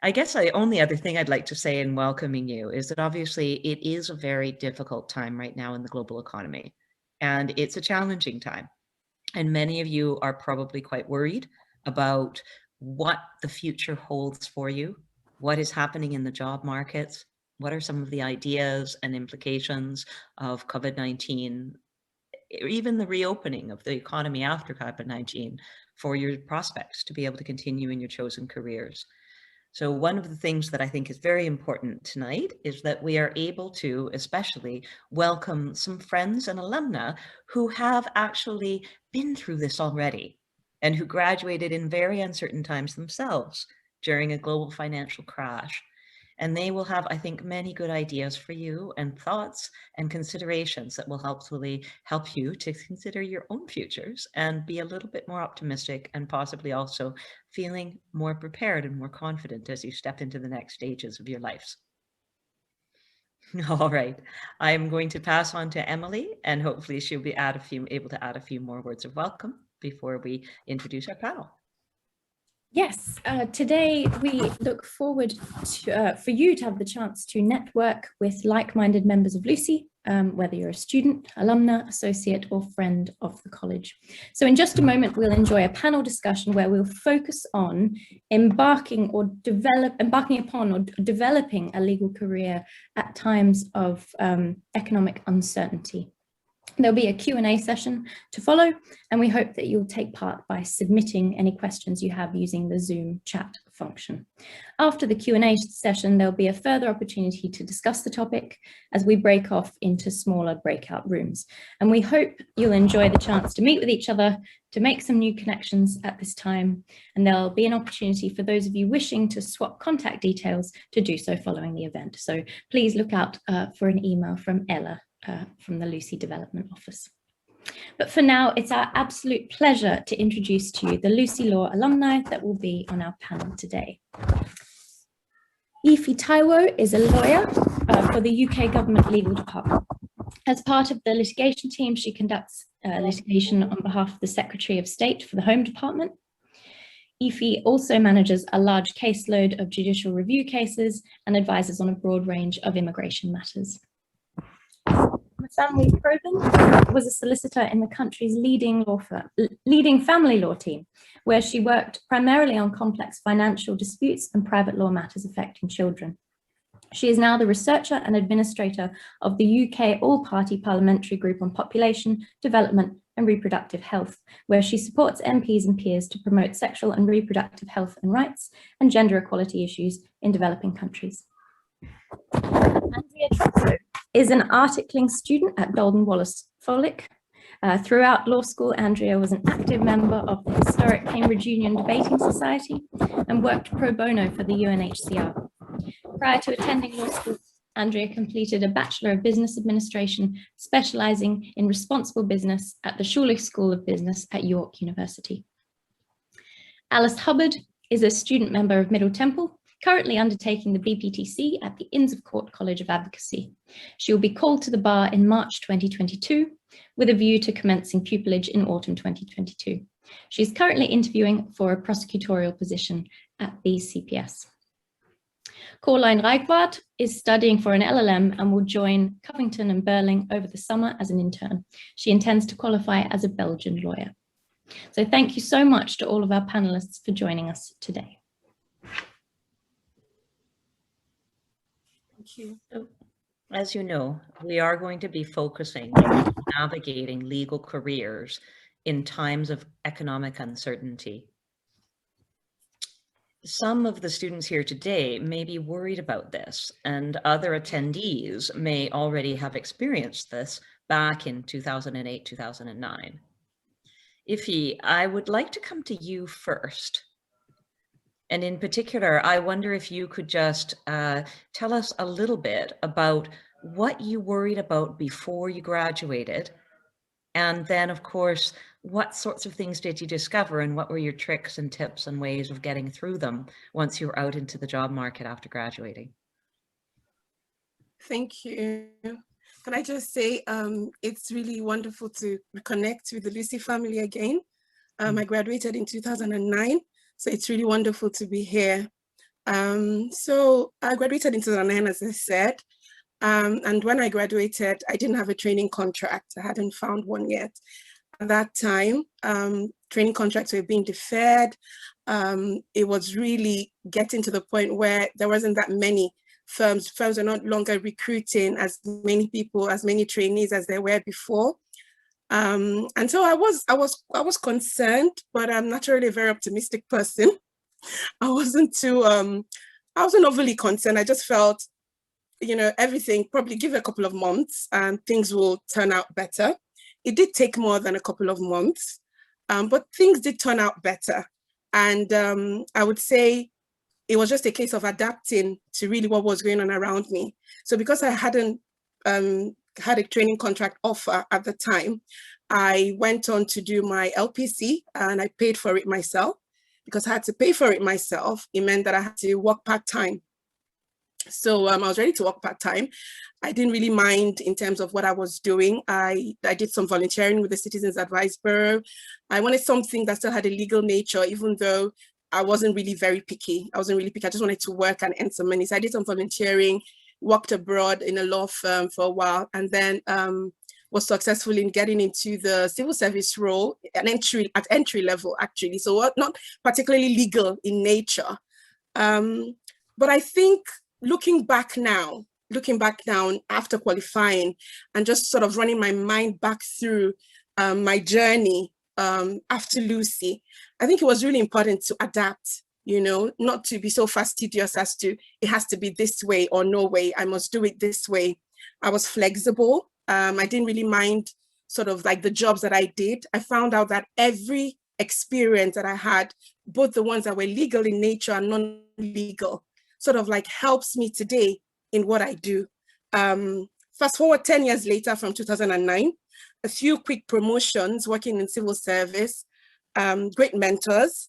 I guess the only other thing I'd like to say in welcoming you is that obviously it is a very difficult time right now in the global economy, and it's a challenging time. And many of you are probably quite worried about what the future holds for you, what is happening in the job markets, what are some of the ideas and implications of COVID-19, even the reopening of the economy after COVID-19 for your prospects to be able to continue in your chosen careers. So one of the things that I think is very important tonight is that we are able to especially welcome some friends and alumni who have actually been through this already and who graduated in very uncertain times themselves during a global financial crash. And they will have, I think, many good ideas for you and thoughts and considerations that will hopefully help you to consider your own futures and be a little bit more optimistic and possibly also feeling more prepared and more confident as you step into the next stages of your lives. All right, I'm going to pass on to Emily, and hopefully she'll be able to add a few more words of welcome before we introduce our panel. Yes, today we look forward to, for you to have the chance to network with like-minded members of Lucy, whether you're a student, alumna, associate, or friend of the college. So in just a moment, we'll enjoy a panel discussion where we'll focus on embarking upon or developing a legal career at times of economic uncertainty. There'll be a Q&A session to follow, and we hope that you'll take part by submitting any questions you have using the Zoom chat function. After the Q&A session, there'll be a further opportunity to discuss the topic as we break off into smaller breakout rooms. And we hope you'll enjoy the chance to meet with each other, to make some new connections at this time. And there'll be an opportunity for those of you wishing to swap contact details to do so following the event. So please look out for an email from Ella from the Lucy Development Office. But for now, it's our absolute pleasure to introduce to you the Lucy Law alumni that will be on our panel today. Ifeoma Taiwo is a lawyer for the UK Government Legal Department. As part of the litigation team, she conducts litigation on behalf of the Secretary of State for the Home Department. Ifeoma also manages a large caseload of judicial review cases and advises on a broad range of immigration matters. Marie-Claire Cordonier was a solicitor in the country's leading family law team, where she worked primarily on complex financial disputes and private law matters affecting children. She is now the researcher and administrator of the UK All-Party Parliamentary Group on Population, Development and Reproductive Health, where she supports MPs and peers to promote sexual and reproductive health and rights and gender equality issues in developing countries. Andrea Trezzo is an articling student at Dolden Wallace Folick. Throughout law school, Andrea was an active member of the historic Cambridge Union Debating Society and worked pro bono for the UNHCR. Prior to attending law school, Andrea completed a Bachelor of Business Administration, specializing in responsible business at the Schulich School of Business at York University. Alice Hubbard is a student member of Middle Temple, currently undertaking the BPTC at the Inns of Court College of Advocacy. She will be called to the bar in March 2022, with a view to commencing pupillage in autumn 2022. She is currently interviewing for a prosecutorial position at the CPS. Caroline Reichwart is studying for an LLM and will join Covington and Burling over the summer as an intern. She intends to qualify as a Belgian lawyer. So thank you so much to all of our panelists for joining us today. Thank you. So, as you know, we are going to be focusing on navigating legal careers in times of economic uncertainty. Some of the students here today may be worried about this, and other attendees may already have experienced this back in 2008, 2009. Ify, I would like to come to you first. And in particular, I wonder if you could just tell us a little bit about what you worried about before you graduated. And then, of course, what sorts of things did you discover and what were your tricks and tips and ways of getting through them once you were out into the job market after graduating? Thank you. Can I just say it's really wonderful to connect with the Lucy family again. I graduated in 2009, so it's really wonderful to be here So I graduated in 2009, as I said. And when I graduated, I didn't have a training contract. I hadn't found one yet. At that time, training contracts were being deferred. It was really getting to the point where there wasn't that many firms. Firms are no longer recruiting as many people, as many trainees as there were before. And so I was concerned, but I'm naturally a very optimistic person. I wasn't overly concerned. I just felt, everything, probably give it a couple of months and things will turn out better. It did take more than a couple of months, but things did turn out better. And I would say it was just a case of adapting to really what was going on around me. So because I hadn't had a training contract offer at the time, I went on to do my LPC and I paid for it myself. Because I had to pay for it myself, it meant that I had to work part-time. So I was ready to work part-time. I didn't really mind in terms of what I was doing. I did some volunteering with the Citizens Advice Bureau. I wanted something that still had a legal nature, even though I wasn't really very picky. I just wanted to work and earn some money. So I did some volunteering, worked abroad in a law firm for a while, and then was successful in getting into the civil service role at entry level, actually. So not particularly legal in nature. But I think looking back now after qualifying and just sort of running my mind back through my journey after Lucy, I think it was really important to adapt, not to be so fastidious as to, it has to be this way or no way, I must do it this way. I was flexible. I didn't really mind sort of like the jobs that I did. I found out that every experience that I had, both the ones that were legal in nature and non-legal, sort of like helps me today in what I do. Fast forward 10 years later from 2009, a few quick promotions working in civil service, great mentors,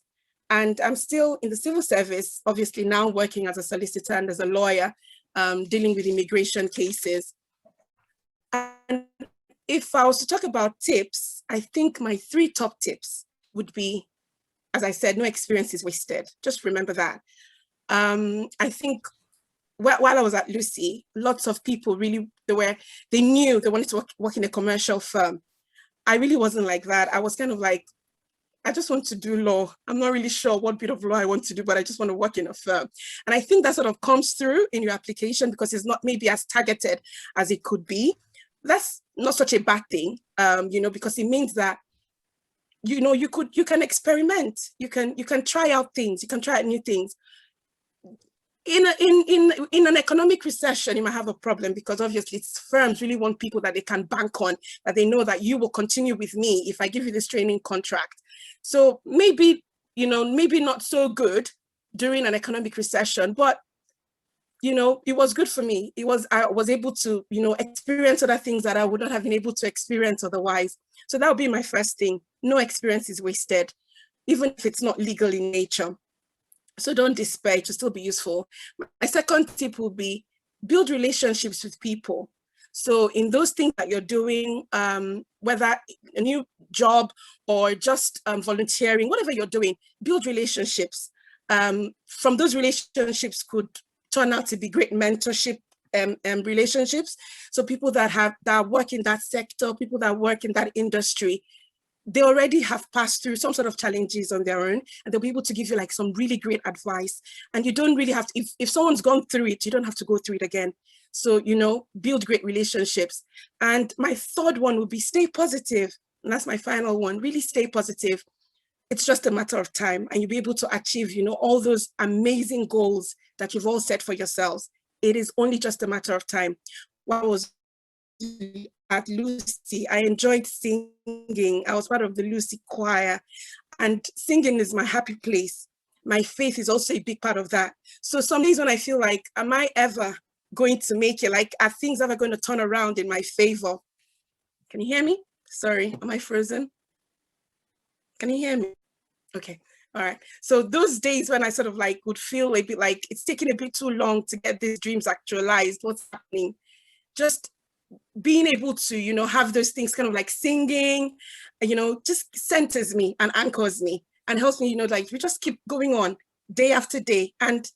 and I'm still in the civil service, obviously now working as a solicitor and as a lawyer, dealing with immigration cases. And if I was to talk about tips, I think my 3 top tips would be, as I said, no experience is wasted. Just remember that. I think while I was at Lucy, lots of people really, they knew they wanted to work in a commercial firm. I really wasn't like that. I was kind of like, I just want to do law. I'm not really sure what bit of law I want to do, but I just want to work in a firm. And I think that sort of comes through in your application because it's not maybe as targeted as it could be. That's not such a bad thing, because it means that, you can experiment, you can try out things, you can try out new things. In an economic recession, you might have a problem because obviously firms really want people that they can bank on, that they know that you will continue with me if I give you this training contract. So maybe, maybe not so good during an economic recession, but it was good for me. I was able to, experience other things that I would not have been able to experience otherwise. So that would be my first thing. No experience is wasted, even if it's not legal in nature. So don't despair, it will still be useful. My second tip will be build relationships with people. So in those things that you're doing, whether a new job or just volunteering, whatever you're doing, build relationships. From those relationships could turn out to be great mentorship relationships. So people that work in that sector, people that work in that industry, they already have passed through some sort of challenges on their own, and they'll be able to give you like some really great advice. And you don't really have to, if someone's gone through it, you don't have to go through it again. So, build great relationships. And my third one would be stay positive. And that's my final one, really stay positive. It's just a matter of time and you'll be able to achieve, all those amazing goals that you've all set for yourselves. It is only just a matter of time. While I was at Lucy, I enjoyed singing. I was part of the Lucy choir, and singing is my happy place. My faith is also a big part of that. So some days when I feel like, am I ever going to make it? Like, are things ever going to turn around in my favor? Can you hear me? Sorry, am I frozen? Can you hear me? Okay, all right. So those days when I sort of like would feel a bit like it's taking a bit too long to get these dreams actualized, what's happening? Just being able to, have those things kind of like singing, just centers me and anchors me and helps me, like we just keep going on day after day. And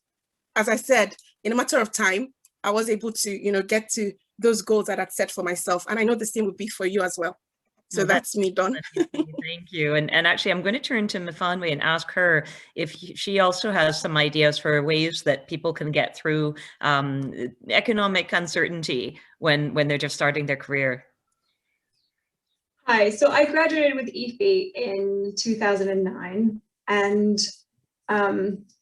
as I said, in a matter of time, I was able to, get to those goals that I'd set for myself. And I know the same would be for you as well. So Well, that's me done. Thank you. And actually, I'm going to turn to Mfanwe and ask her if she also has some ideas for ways that people can get through economic uncertainty when they're just starting their career. Hi, so I graduated with Ife in 2009, and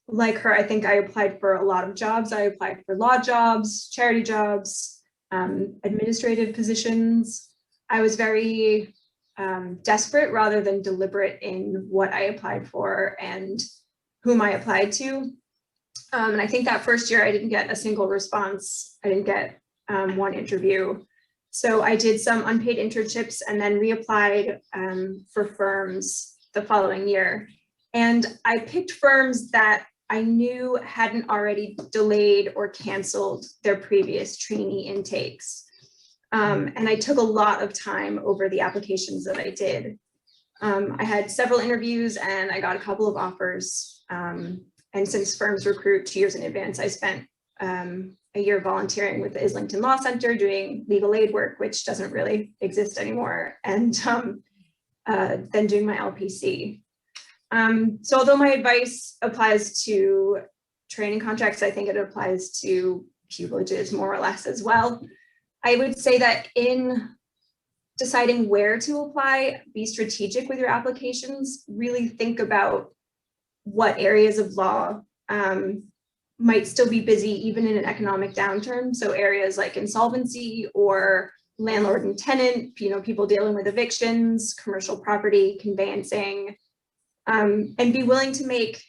like her, I think I applied for a lot of jobs. I applied for law jobs, charity jobs, administrative positions. I was very desperate rather than deliberate in what I applied for and whom I applied to. And I think that first year I didn't get a single response. I didn't get one interview. So I did some unpaid internships and then reapplied for firms the following year. And I picked firms that I knew hadn't already delayed or canceled their previous trainee intakes. And I took a lot of time over the applications that I did. I had several interviews and I got a couple of offers. And since firms recruit 2 years in advance, I spent a year volunteering with the Islington Law Center doing legal aid work, which doesn't really exist anymore, and then doing my LPC. So although my advice applies to training contracts, I think it applies to pupillage more or less as well. I would say that in deciding where to apply, be strategic with your applications, really think about what areas of law might still be busy even in an economic downturn. So areas like insolvency or landlord and tenant, people dealing with evictions, commercial property, conveyancing, and be willing to make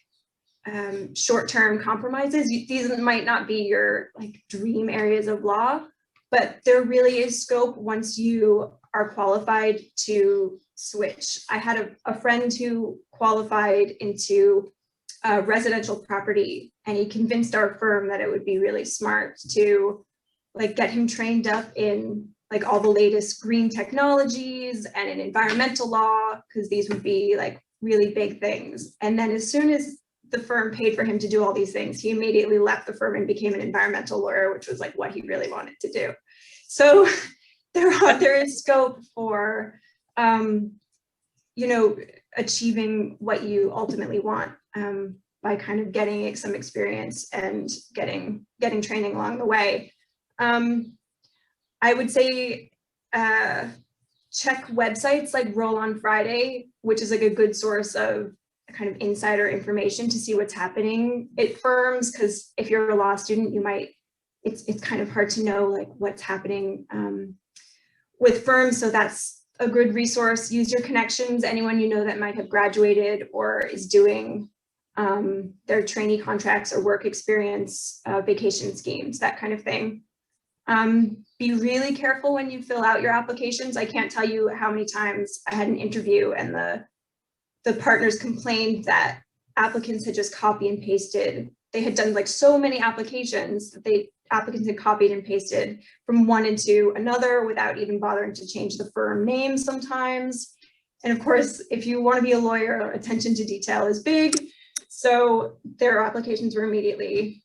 short-term compromises. These might not be your dream areas of law, but there really is scope once you are qualified to switch. I had a friend who qualified into residential property, and he convinced our firm that it would be really smart to get him trained up in all the latest green technologies and in environmental law, because these would be really big things. And then as soon as the firm paid for him to do all these things, he immediately left the firm and became an environmental lawyer, which was what he really wanted to do. So there is scope for achieving what you ultimately want by kind of getting some experience and getting training along the way. I would say check websites like Roll on Friday, which is a good source of kind of insider information to see what's happening at firms, because if you're a law student, it's kind of hard to know what's happening with firms. So that's a good resource. Use your connections, anyone you know that might have graduated or is doing their trainee contracts or work experience, vacation schemes, that kind of thing. Be really careful when you fill out your applications. I can't tell you how many times I had an interview and the partners complained that applicants had just copy and pasted. They had done so many applications that applicants had copied and pasted from one into another without even bothering to change the firm name sometimes. And of course, if you want to be a lawyer, attention to detail is big. So their applications were immediately,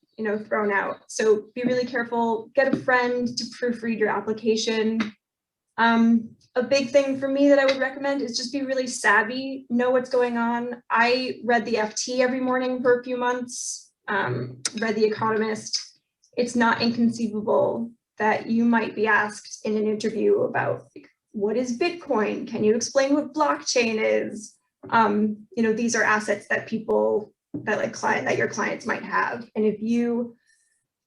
thrown out. So be really careful. Get a friend to proofread your application. A big thing for me that I would recommend is just be really savvy, know what's going on. I read the FT every morning for a few months, read The Economist. It's not inconceivable that you might be asked in an interview about what is Bitcoin? Can you explain what blockchain is? These are assets that that your clients might have. And if you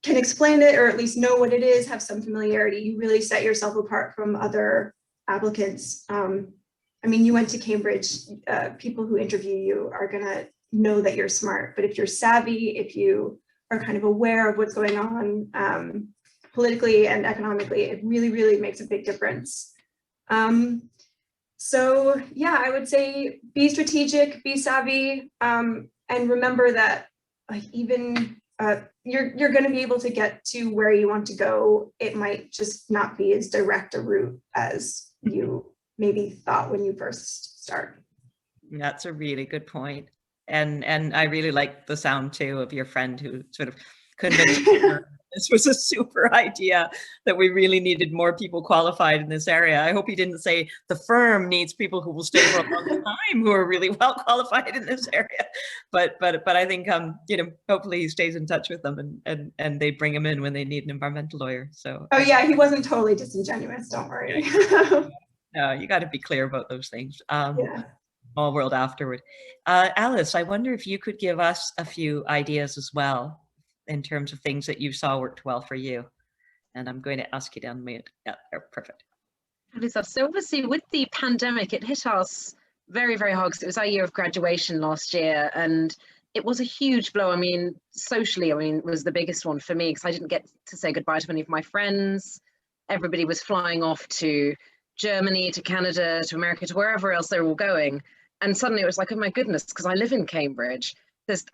can explain it or at least know what it is, have some familiarity, you really set yourself apart from other applicants. You went to Cambridge, people who interview you are gonna know that you're smart, but if you're savvy, if you are kind of aware of what's going on politically and economically, it really, really makes a big difference. So yeah, I would say be strategic, be savvy, and remember that even you're going to be able to get to where you want to go. It might just not be as direct a route as you maybe thought when you first start. That's a really good point. And I really like the sound too of your friend who sort of convinced this was a super idea, that we really needed more people qualified in this area. I hope he didn't say the firm needs people who will stay for a long time, who are really well qualified in this area. But I think, you know, hopefully he stays in touch with them, and they bring him in when they need an environmental lawyer. So. Oh yeah, he wasn't totally disingenuous, don't worry. No, you got to be clear about those things. Yeah. All world afterward. Alice, I wonder if you could give us a few ideas as well in terms of things that you saw worked well for you. And I'm going to ask you to unmute. Yeah, perfect. So obviously with the pandemic, it hit us very, very hard because it was our year of graduation last year, and it was a huge blow. I mean, socially, I mean, it was the biggest one for me because I didn't get to say goodbye to many of my friends. Everybody was flying off to Germany, to Canada, to America, to wherever else they were all going. And suddenly it was like, oh my goodness, because I live in Cambridge,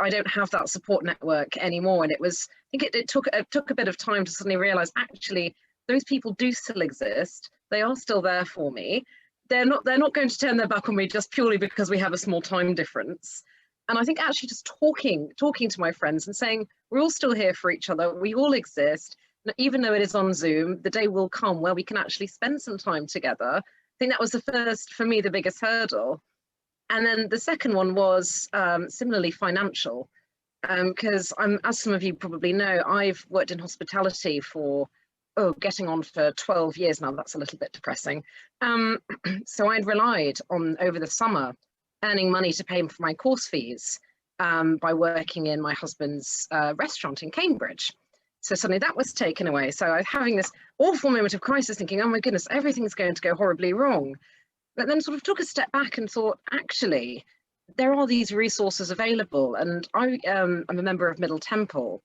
I don't have that support network anymore. And it was, I think it took a bit of time to suddenly realize, actually, those people do still exist. They are still there for me. They're not going to turn their back on me just purely because we have a small time difference. And I think actually just talking to my friends and saying, we're all still here for each other. We all exist. Even though it is on Zoom, the day will come where we can actually spend some time together. I think that was the first, for me, the biggest hurdle. And then the second one was similarly financial, because as some of you probably know, I've worked in hospitality for, getting on for 12 years now. That's a little bit depressing. So I'd relied on, over the summer, earning money to pay for my course fees by working in my husband's restaurant in Cambridge. So suddenly that was taken away. So I was having this awful moment of crisis thinking, oh my goodness, everything's going to go horribly wrong. But then sort of took a step back and thought, actually, there are these resources available. And I'm a member of Middle Temple,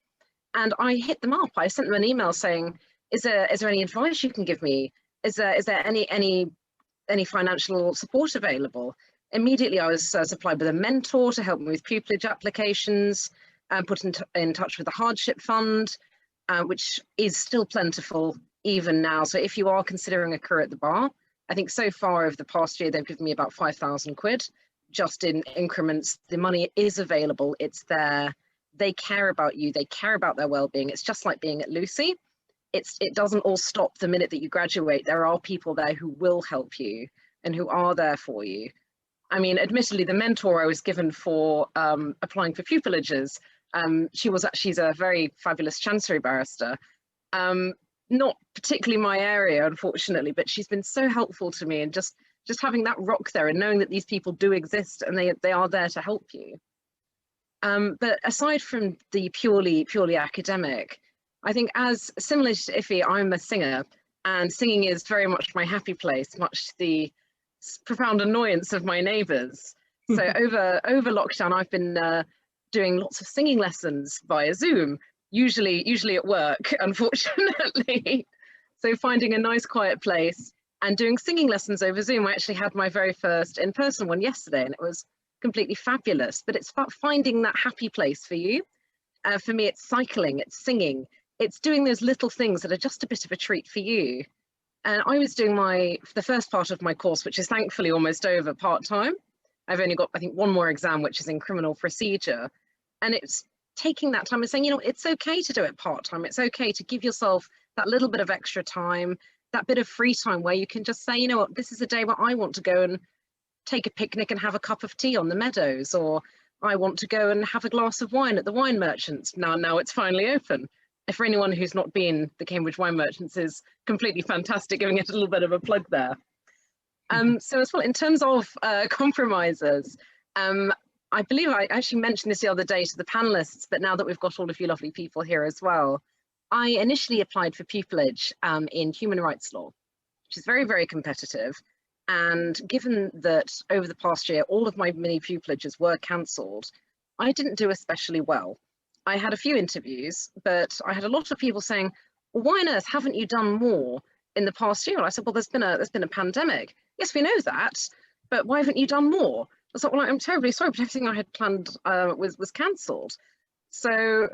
and I hit them up. I sent them an email saying, is there any advice you can give me? Is there any financial support available? Immediately I was supplied with a mentor to help me with pupillage applications, and put in touch with the hardship fund, which is still plentiful even now. So if you are considering a career at the bar, I think so far over the past year, they've given me about 5,000 quid just in increments. The money is available, it's there. They care about you, they care about their well-being. It's just like being at Lucy. It doesn't all stop the minute that you graduate. There are people there who will help you and who are there for you. I mean, admittedly, the mentor I was given for applying for pupillages, she's a very fabulous chancery barrister. Not particularly my area, unfortunately, but she's been so helpful to me, and just having that rock there and knowing that these people do exist and they are there to help you. But aside from the purely academic, I think as similar to Ife, I'm a singer, and singing is very much my happy place, much to the profound annoyance of my neighbours. So over lockdown, I've been doing lots of singing lessons via Zoom. Usually at work, unfortunately. So finding a nice quiet place and doing singing lessons over Zoom. I actually had my very first in-person one yesterday, and it was completely fabulous. But it's about finding that happy place for you. For me, it's cycling, it's singing, it's doing those little things that are just a bit of a treat for you. And I was doing the first part of my course, which is thankfully almost over, part-time. I've only got, I think, one more exam, which is in criminal procedure. And it's taking that time and saying, you know, it's okay to do it part-time. It's okay to give yourself that little bit of extra time, that bit of free time where you can just say, you know what, this is a day where I want to go and take a picnic and have a cup of tea on the meadows, or I want to go and have a glass of wine at the wine merchants. Now it's finally open. And for anyone who's not been, the Cambridge Wine Merchants is completely fantastic, giving it a little bit of a plug there. So as well, in terms of compromises, I believe I actually mentioned this the other day to the panelists, but now that we've got all of you lovely people here as well, I initially applied for pupillage in human rights law, which is very, very competitive. And given that over the past year, all of my mini pupillages were cancelled, I didn't do especially well. I had a few interviews, but I had a lot of people saying, well, why on earth haven't you done more in the past year? And I said, well, there's been a pandemic. Yes, we know that, but why haven't you done more? I thought, well, I'm terribly sorry, but everything I had planned was cancelled. So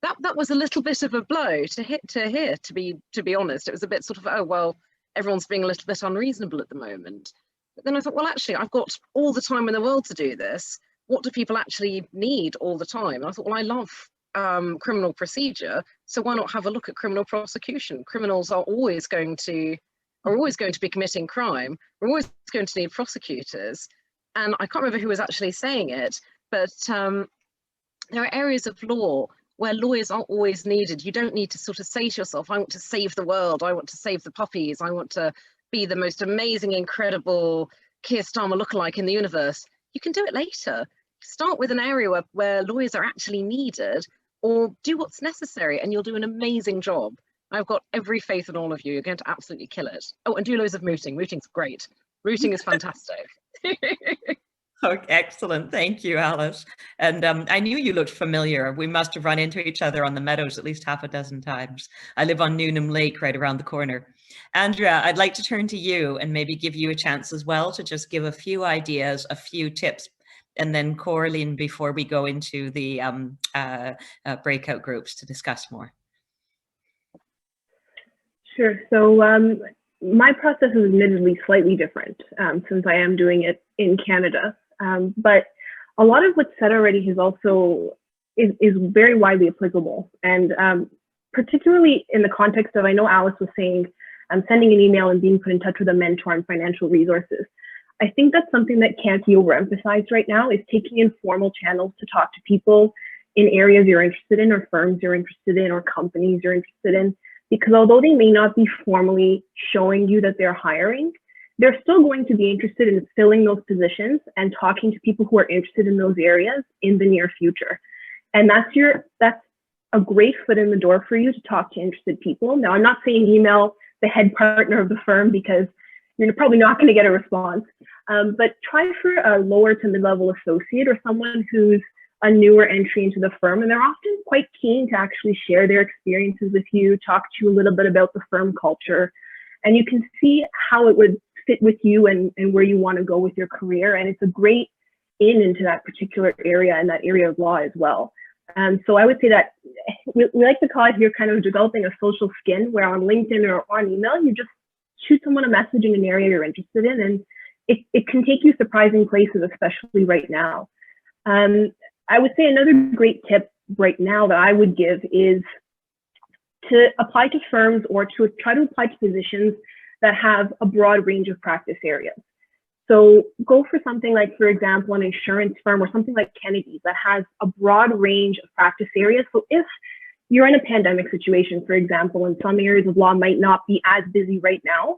that was a little bit of a blow to hear, to be honest. It was a bit sort of, oh, well, everyone's being a little bit unreasonable at the moment. But then I thought, well, actually, I've got all the time in the world to do this. What do people actually need all the time? And I thought, well, I love criminal procedure, so why not have a look at criminal prosecution? Criminals are always going to be committing crime. We're always going to need prosecutors. And I can't remember who was actually saying it, but there are areas of law where lawyers are always needed. You don't need to sort of say to yourself, I want to save the world, I want to save the puppies, I want to be the most amazing, incredible Keir Starmer lookalike in the universe. You can do it later. Start with an area where lawyers are actually needed, or do what's necessary, and you'll do an amazing job. I've got every faith in all of you. You're going to absolutely kill it. Oh, and do loads of mooting. Mooting's great. Rooting is fantastic. Oh, excellent. Thank you, Alice. And I knew you looked familiar. We must have run into each other on the meadows at least half a dozen times. I live on Newnham Lake right around the corner. Andrea, I'd like to turn to you and maybe give you a chance as well to just give a few ideas, a few tips, and then Coraline before we go into the breakout groups to discuss more. Sure. So my process is admittedly slightly different since I am doing it in Canada. But a lot of what's said already is very widely applicable. And particularly in the context of, I know Alice was saying, sending an email and being put in touch with a mentor and financial resources. I think that's something that can't be overemphasized right now, is taking informal channels to talk to people in areas you're interested in, or firms you're interested in, or companies you're interested in. Because although they may not be formally showing you that they're hiring, they're still going to be interested in filling those positions and talking to people who are interested in those areas in the near future. And that's a great foot in the door for you to talk to interested people. Now, I'm not saying email the head partner of the firm, because you're probably not going to get a response, but try for a lower to mid-level associate or someone who's a newer entry into the firm, and they're often quite keen to actually share their experiences with you, talk to you a little bit about the firm culture, and you can see how it would fit with you and where you want to go with your career. And it's a great into that particular area and that area of law as well. So I would say that we like to call it here kind of developing a social skin, where on LinkedIn or on email, you just shoot someone a message in an area you're interested in, and it can take you surprising places, especially right now. I would say another great tip right now that I would give is to apply to firms, or to try to apply to positions that have a broad range of practice areas. So go for something like, for example, an insurance firm, or something like Kennedy's that has a broad range of practice areas. So if you're in a pandemic situation, for example, and some areas of law might not be as busy right now,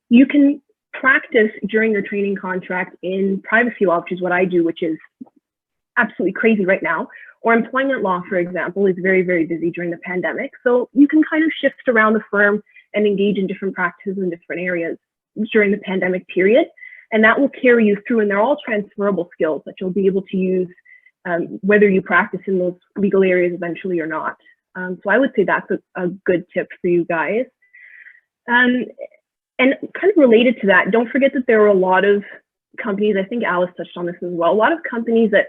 you can practice during your training contract in privacy law, which is what I do, which is absolutely crazy right now, or employment law, for example, is very, very busy during the pandemic. So you can kind of shift around the firm and engage in different practices in different areas during the pandemic period. And that will carry you through, and they're all transferable skills that you'll be able to use whether you practice in those legal areas eventually or not. So I would say that's a good tip for you guys. And kind of related to that, don't forget that there are a lot of companies, I think Alice touched on this as well, a lot of companies that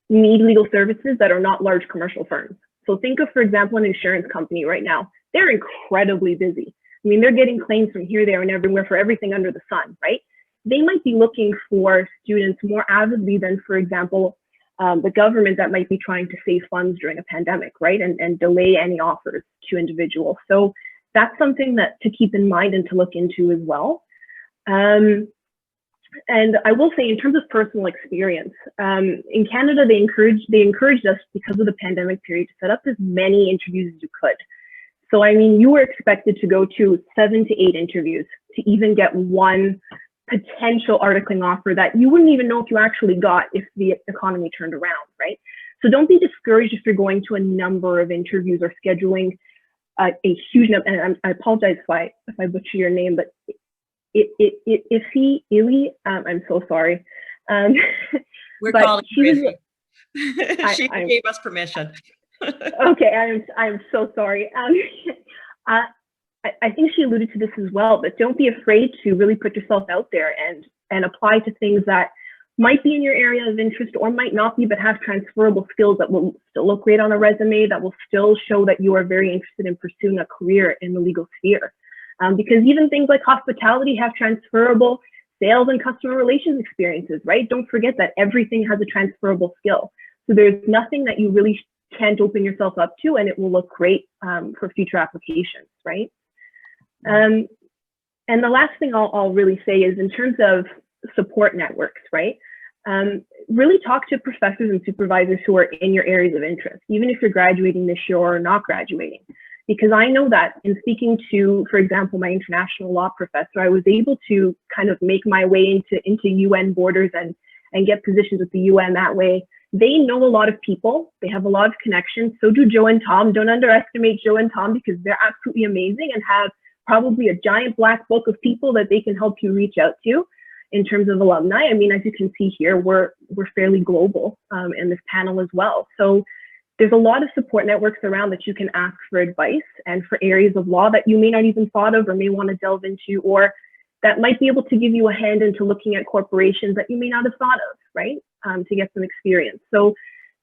need legal services that are not large commercial firms. So think of, for example, an insurance company right now. They're incredibly busy. I mean, they're getting claims from here, there, and everywhere for everything under the sun, right? They might be looking for students more avidly than, for example, the government that might be trying to save funds during a pandemic, right? And delay any offers to individuals. So that's something that to keep in mind and to look into as well. And I will say, in terms of personal experience, in Canada, they encouraged us, because of the pandemic period, to set up as many interviews as you could. So, I mean, you were expected to go to 7 to 8 interviews to even get one potential articling offer that you wouldn't even know if you actually got if the economy turned around, right? So don't be discouraged if you're going to a number of interviews or scheduling a huge number. And I apologize if I butcher your name, but Ili, I'm so sorry. We're calling her Ify. She gave us permission. Okay, I'm so sorry. I think she alluded to this as well, but don't be afraid to really put yourself out there and apply to things that might be in your area of interest or might not be, but have transferable skills that will still look great on a resume, that will still show that you are very interested in pursuing a career in the legal sphere. Because even things like hospitality have transferable sales and customer relations experiences, right? Don't forget that everything has a transferable skill. So there's nothing that you really can't open yourself up to, and it will look great for future applications, right? And the last thing I'll really say is in terms of support networks, right? Really talk to professors and supervisors who are in your areas of interest, even if you're graduating this year or not graduating. Because I know that in speaking to, for example, my international law professor, I was able to kind of make my way into UN borders and get positions with the UN that way. They know a lot of people. They have a lot of connections. So do Joe and Tom. Don't underestimate Joe and Tom, because they're absolutely amazing and have probably a giant black book of people that they can help you reach out to in terms of alumni. I mean, as you can see here, we're fairly global in this panel as well. So there's a lot of support networks around that you can ask for advice and for areas of law that you may not even thought of or may want to delve into, or that might be able to give you a hand into looking at corporations that you may not have thought of, right? To get some experience. So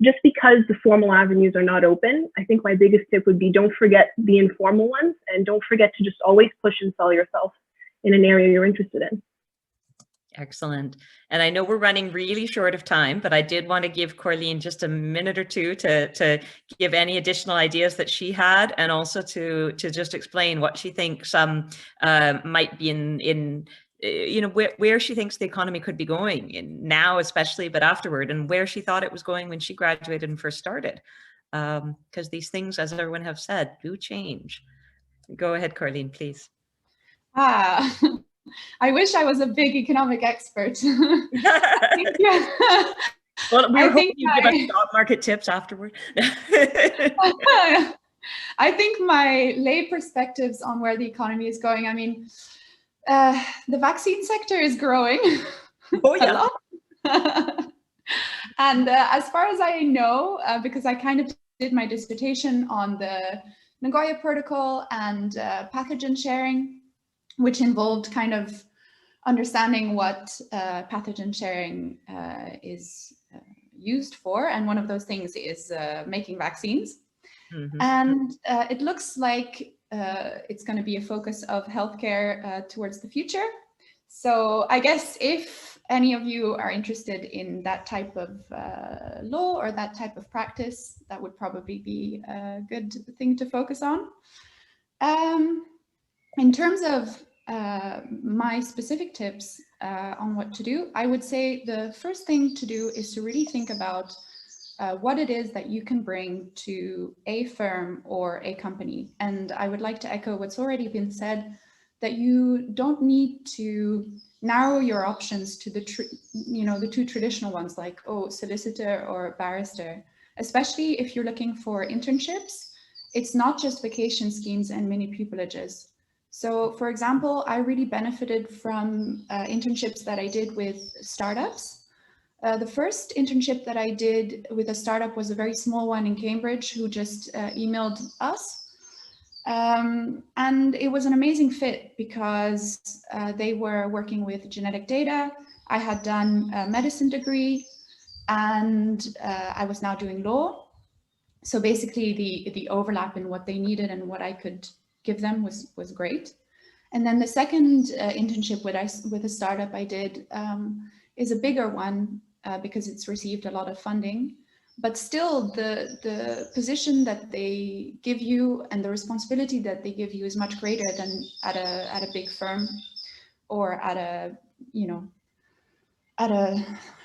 just because the formal avenues are not open, I think my biggest tip would be don't forget the informal ones, and don't forget to just always push and sell yourself in an area you're interested in. Excellent. And I know we're running really short of time, but I did want to give Corleen just a minute or two to give any additional ideas that she had, and also to just explain what she thinks might be in you know, where she thinks the economy could be going in now, especially, but afterward, and where she thought it was going when she graduated and first started. Because these things, as everyone have said, do change. Go ahead, Corleen, please. I wish I was a big economic expert. Well, we were hoping you'd give us stock market tips afterward. I think my lay perspectives on where the economy is going, I mean, the vaccine sector is growing. Oh, yeah. And as far as I know, because I kind of did my dissertation on the Nagoya Protocol and pathogen sharing, which involved kind of understanding what pathogen sharing is used for. And one of those things is making vaccines. Mm-hmm. And it looks like it's going to be a focus of healthcare towards the future. So I guess if any of you are interested in that type of law or that type of practice, that would probably be a good thing to focus on. In terms of my specific tips on what to do, I would say the first thing to do is to really think about what it is that you can bring to a firm or a company. And I would like to echo what's already been said, that you don't need to narrow your options to the two traditional ones, like, oh, solicitor or barrister, especially if you're looking for internships. It's not just vacation schemes and mini pupilages. So, for example, I really benefited from internships that I did with startups. The first internship that I did with a startup was a very small one in Cambridge who just emailed us. And it was an amazing fit because they were working with genetic data. I had done a medicine degree, and I was now doing law. So basically the overlap in what they needed and what I could give them was great. And then the second internship with a startup I did is a bigger one because it's received a lot of funding, but still the position that they give you and the responsibility that they give you is much greater than at a big firm or at a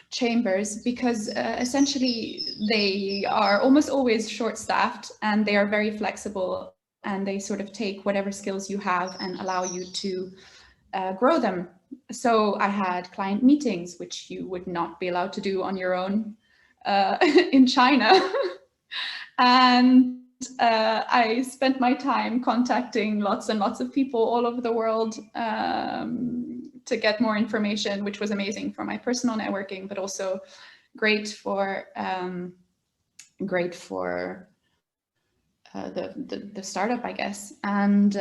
chambers, because essentially they are almost always short-staffed and they are very flexible, and they sort of take whatever skills you have and allow you to grow them. So I had client meetings, which you would not be allowed to do on your own in China. And I spent my time contacting lots and lots of people all over the world to get more information, which was amazing for my personal networking, but also great for the startup, I guess. And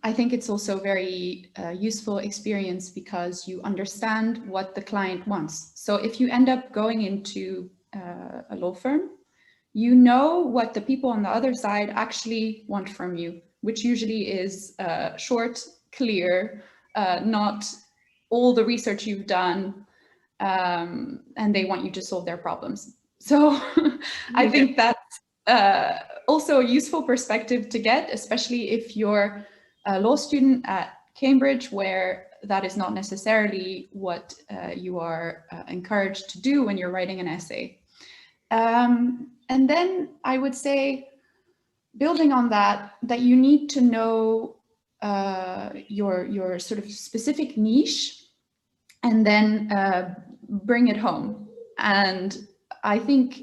I think it's also very useful experience because you understand what the client wants. So if you end up going into a law firm, you know what the people on the other side actually want from you, which usually is short, clear, not all the research you've done, and they want you to solve their problems. So I think that's also a useful perspective to get, especially if you're a law student at Cambridge, where that is not necessarily what you are encouraged to do when you're writing an essay. And then I would say, building on that, that you need to know your sort of specific niche, and then bring it home. And I think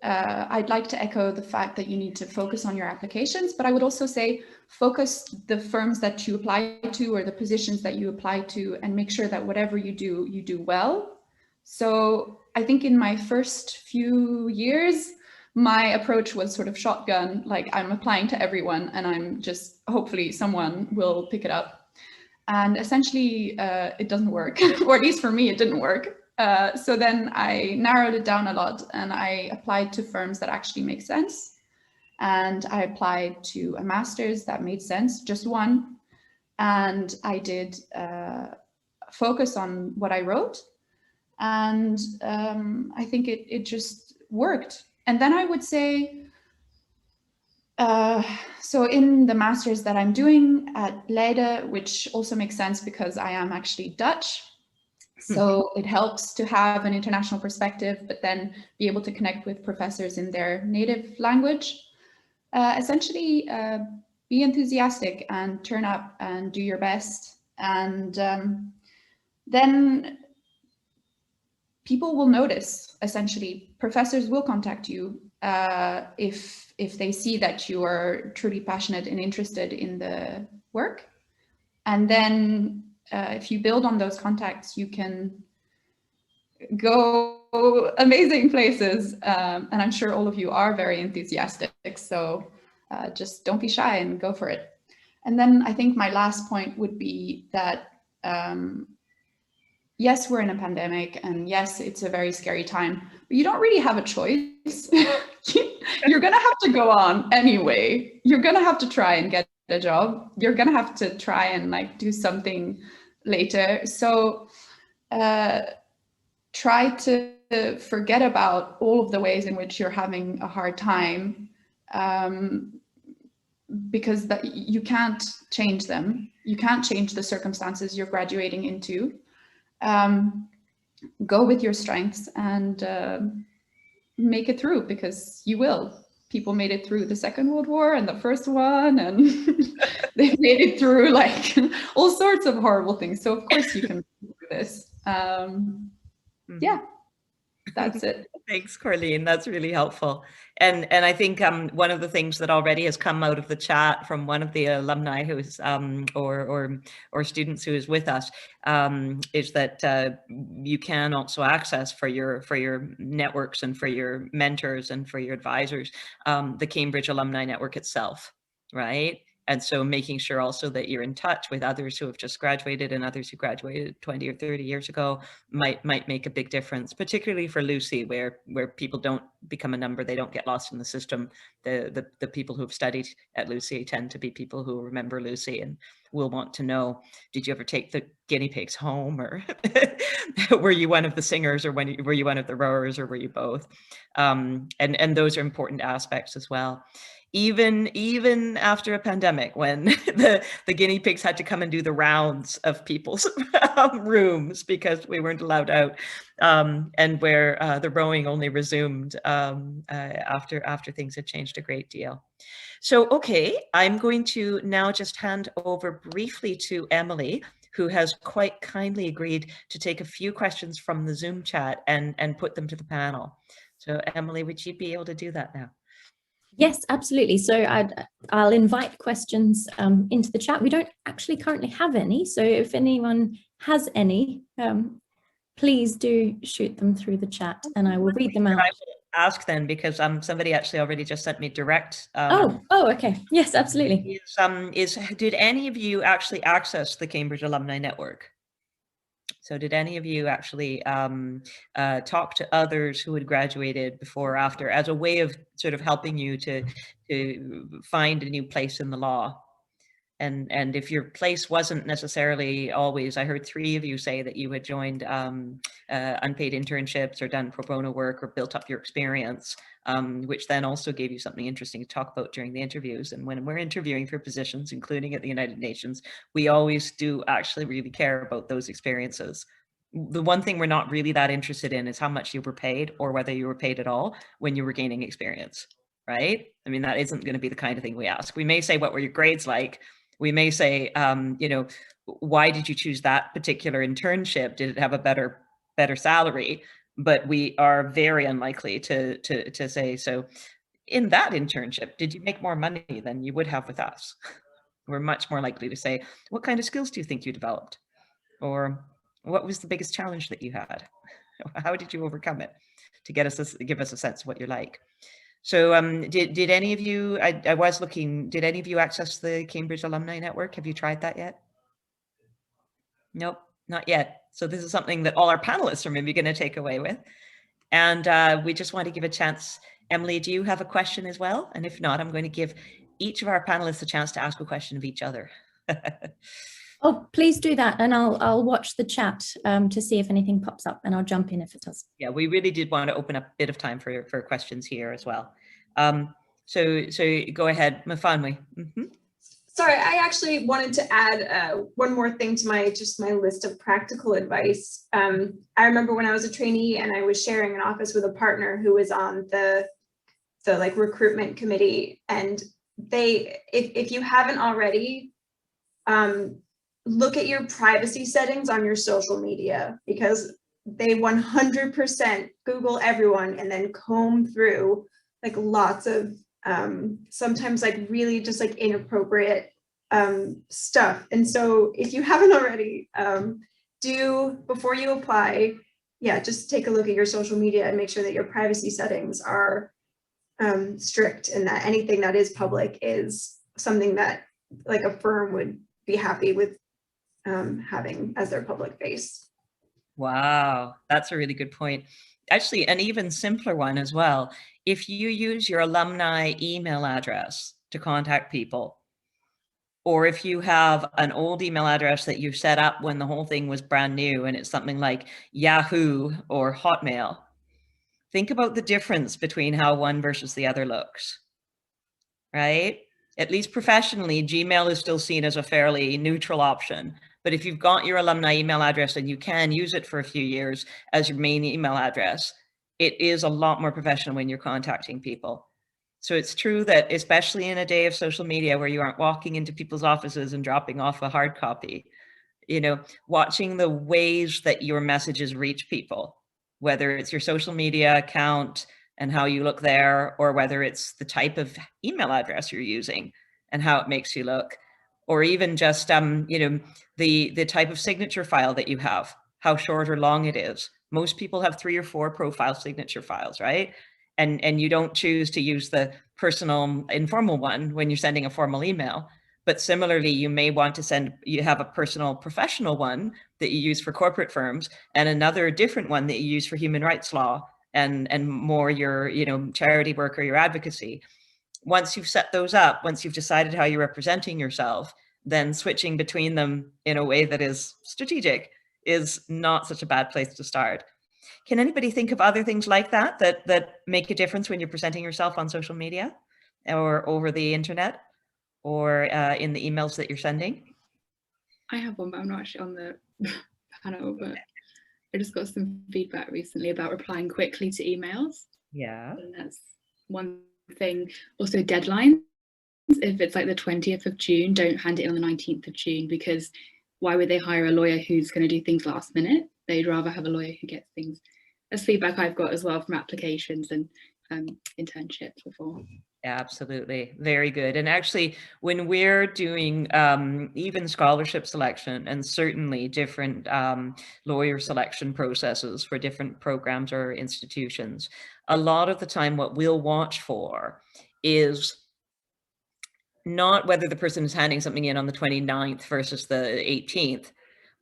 I'd like to echo the fact that you need to focus on your applications, but I would also say focus the firms that you apply to or the positions that you apply to, and make sure that whatever you do well. So I think in my first few years, my approach was sort of shotgun, like I'm applying to everyone and I'm just, hopefully someone will pick it up. And essentially it doesn't work, or at least for me, it didn't work. So then I narrowed it down a lot and I applied to firms that actually make sense. And I applied to a master's that made sense, just one. And I did focus on what I wrote. And I think it just worked. And then I would say, so in the master's that I'm doing at Leiden, which also makes sense because I am actually Dutch, so it helps to have an international perspective, but then be able to connect with professors in their native language. Essentially, be enthusiastic and turn up and do your best. And then people will notice, essentially. Professors will contact you if they see that you are truly passionate and interested in the work. And then if you build on those contacts, you can go amazing places. And I'm sure all of you are very enthusiastic. So just don't be shy and go for it. And then I think my last point would be that, yes, we're in a pandemic, and yes, it's a very scary time, but you don't really have a choice. You're going to have to go on anyway. You're going to have to try and get a job. You're going to have to try and like do something later. So try to forget about all of the ways in which you're having a hard time, because that you can't change them. You can't change the circumstances you're graduating into. Go with your strengths and make it through, because you will. People made it through the Second World War and the first one, and they made it through like all sorts of horrible things. So of course you can do this. Yeah, that's it. Thanks, Corleen. That's really helpful. And I think one of the things that already has come out of the chat from one of the alumni who's or students who is with us is that you can also access for your networks and for your mentors and for your advisors the Cambridge Alumni Network itself, right? And so making sure also that you're in touch with others who have just graduated and others who graduated 20 or 30 years ago might make a big difference, particularly for Lucy, where people don't become a number, they don't get lost in the system. The people who've studied at Lucy tend to be people who remember Lucy and will want to know, did you ever take the guinea pigs home, or were you one of the singers, or were you one of the rowers, or were you both? And those are important aspects as well. Even after a pandemic, when the guinea pigs had to come and do the rounds of people's rooms because we weren't allowed out, and where the rowing only resumed after things had changed a great deal. So, okay, I'm going to now just hand over briefly to Emily, who has quite kindly agreed to take a few questions from the Zoom chat and put them to the panel. So Emily, would you be able to do that now? Yes, absolutely. So I'll invite questions into the chat. We don't actually currently have any. So if anyone has any, please do shoot them through the chat and I will read them out. I will ask then, because somebody actually already just sent me direct. Oh, okay. Yes, absolutely. Did any of you actually access the Cambridge Alumni Network? So did any of you actually talk to others who had graduated before or after as a way of sort of helping you to find a new place in the law? And if your place wasn't necessarily always, I heard 3 of you say that you had joined unpaid internships or done pro bono work or built up your experience, which then also gave you something interesting to talk about during the interviews. And when we're interviewing for positions, including at the United Nations, we always do actually really care about those experiences. The one thing we're not really that interested in is how much you were paid or whether you were paid at all when you were gaining experience, right? I mean, that isn't going to be the kind of thing we ask. We may say, what were your grades like? We may say, you know, why did you choose that particular internship? Did it have a better salary? But we are very unlikely to say, so in that internship, did you make more money than you would have with us? We're much more likely to say, what kind of skills do you think you developed? Or what was the biggest challenge that you had? How did you overcome it? To give us a sense of what you're like. So did any of you, I was looking, did any of you access the Cambridge Alumni Network? Have you tried that yet? Nope, not yet. So this is something that all our panelists are maybe going to take away with. And we just want to give a chance. Emily, do you have a question as well? And if not, I'm going to give each of our panelists a chance to ask a question of each other. Oh, please do that, and I'll watch the chat to see if anything pops up, and I'll jump in if it does. Yeah, we really did want to open up a bit of time for questions here as well. So go ahead, Mafanwi. Sorry, I actually wanted to add one more thing to my list of practical advice. I remember when I was a trainee and I was sharing an office with a partner who was on the like recruitment committee, and if you haven't already, look at your privacy settings on your social media, because they 100% Google everyone and then comb through like lots of sometimes like really just like inappropriate stuff. And so if you haven't already, before you apply, just take a look at your social media and make sure that your privacy settings are strict, and that anything that is public is something that like a firm would be happy with having as their public face. Wow, that's a really good point. Actually, an even simpler one as well. If you use your alumni email address to contact people, or if you have an old email address that you set up when the whole thing was brand new and it's something like Yahoo or Hotmail, think about the difference between how one versus the other looks, right? At least professionally, Gmail is still seen as a fairly neutral option. But if you've got your alumni email address and you can use it for a few years as your main email address, it is a lot more professional when you're contacting people. So it's true that, especially in a day of social media where you aren't walking into people's offices and dropping off a hard copy, you know, watching the ways that your messages reach people, whether it's your social media account and how you look there, or whether it's the type of email address you're using and how it makes you look, or even just, you know, the type of signature file that you have, how short or long it is. Most people have 3 or 4 profile signature files, right? And you don't choose to use the personal informal one when you're sending a formal email. But similarly, you may want to you have a personal professional one that you use for corporate firms, and another different one that you use for human rights law and more your, you know, charity work or your advocacy. Once you've set those up, once you've decided how you're representing yourself, then switching between them in a way that is strategic is not such a bad place to start. Can anybody think of other things like that make a difference when you're presenting yourself on social media or over the internet or in the emails that you're sending? I have one, but I'm not actually on the panel, but I just got some feedback recently about replying quickly to emails. Yeah. And that's one thing. Also deadlines. If it's like the 20th of June, don't hand it in on the 19th of June, because why would they hire a lawyer who's going to do things last minute? They'd rather have a lawyer who gets things. That's feedback I've got as well from applications and internships before. Absolutely. Very good. And actually, when we're doing even scholarship selection and certainly different lawyer selection processes for different programs or institutions, a lot of the time what we'll watch for is not whether the person is handing something in on the 29th versus the 18th,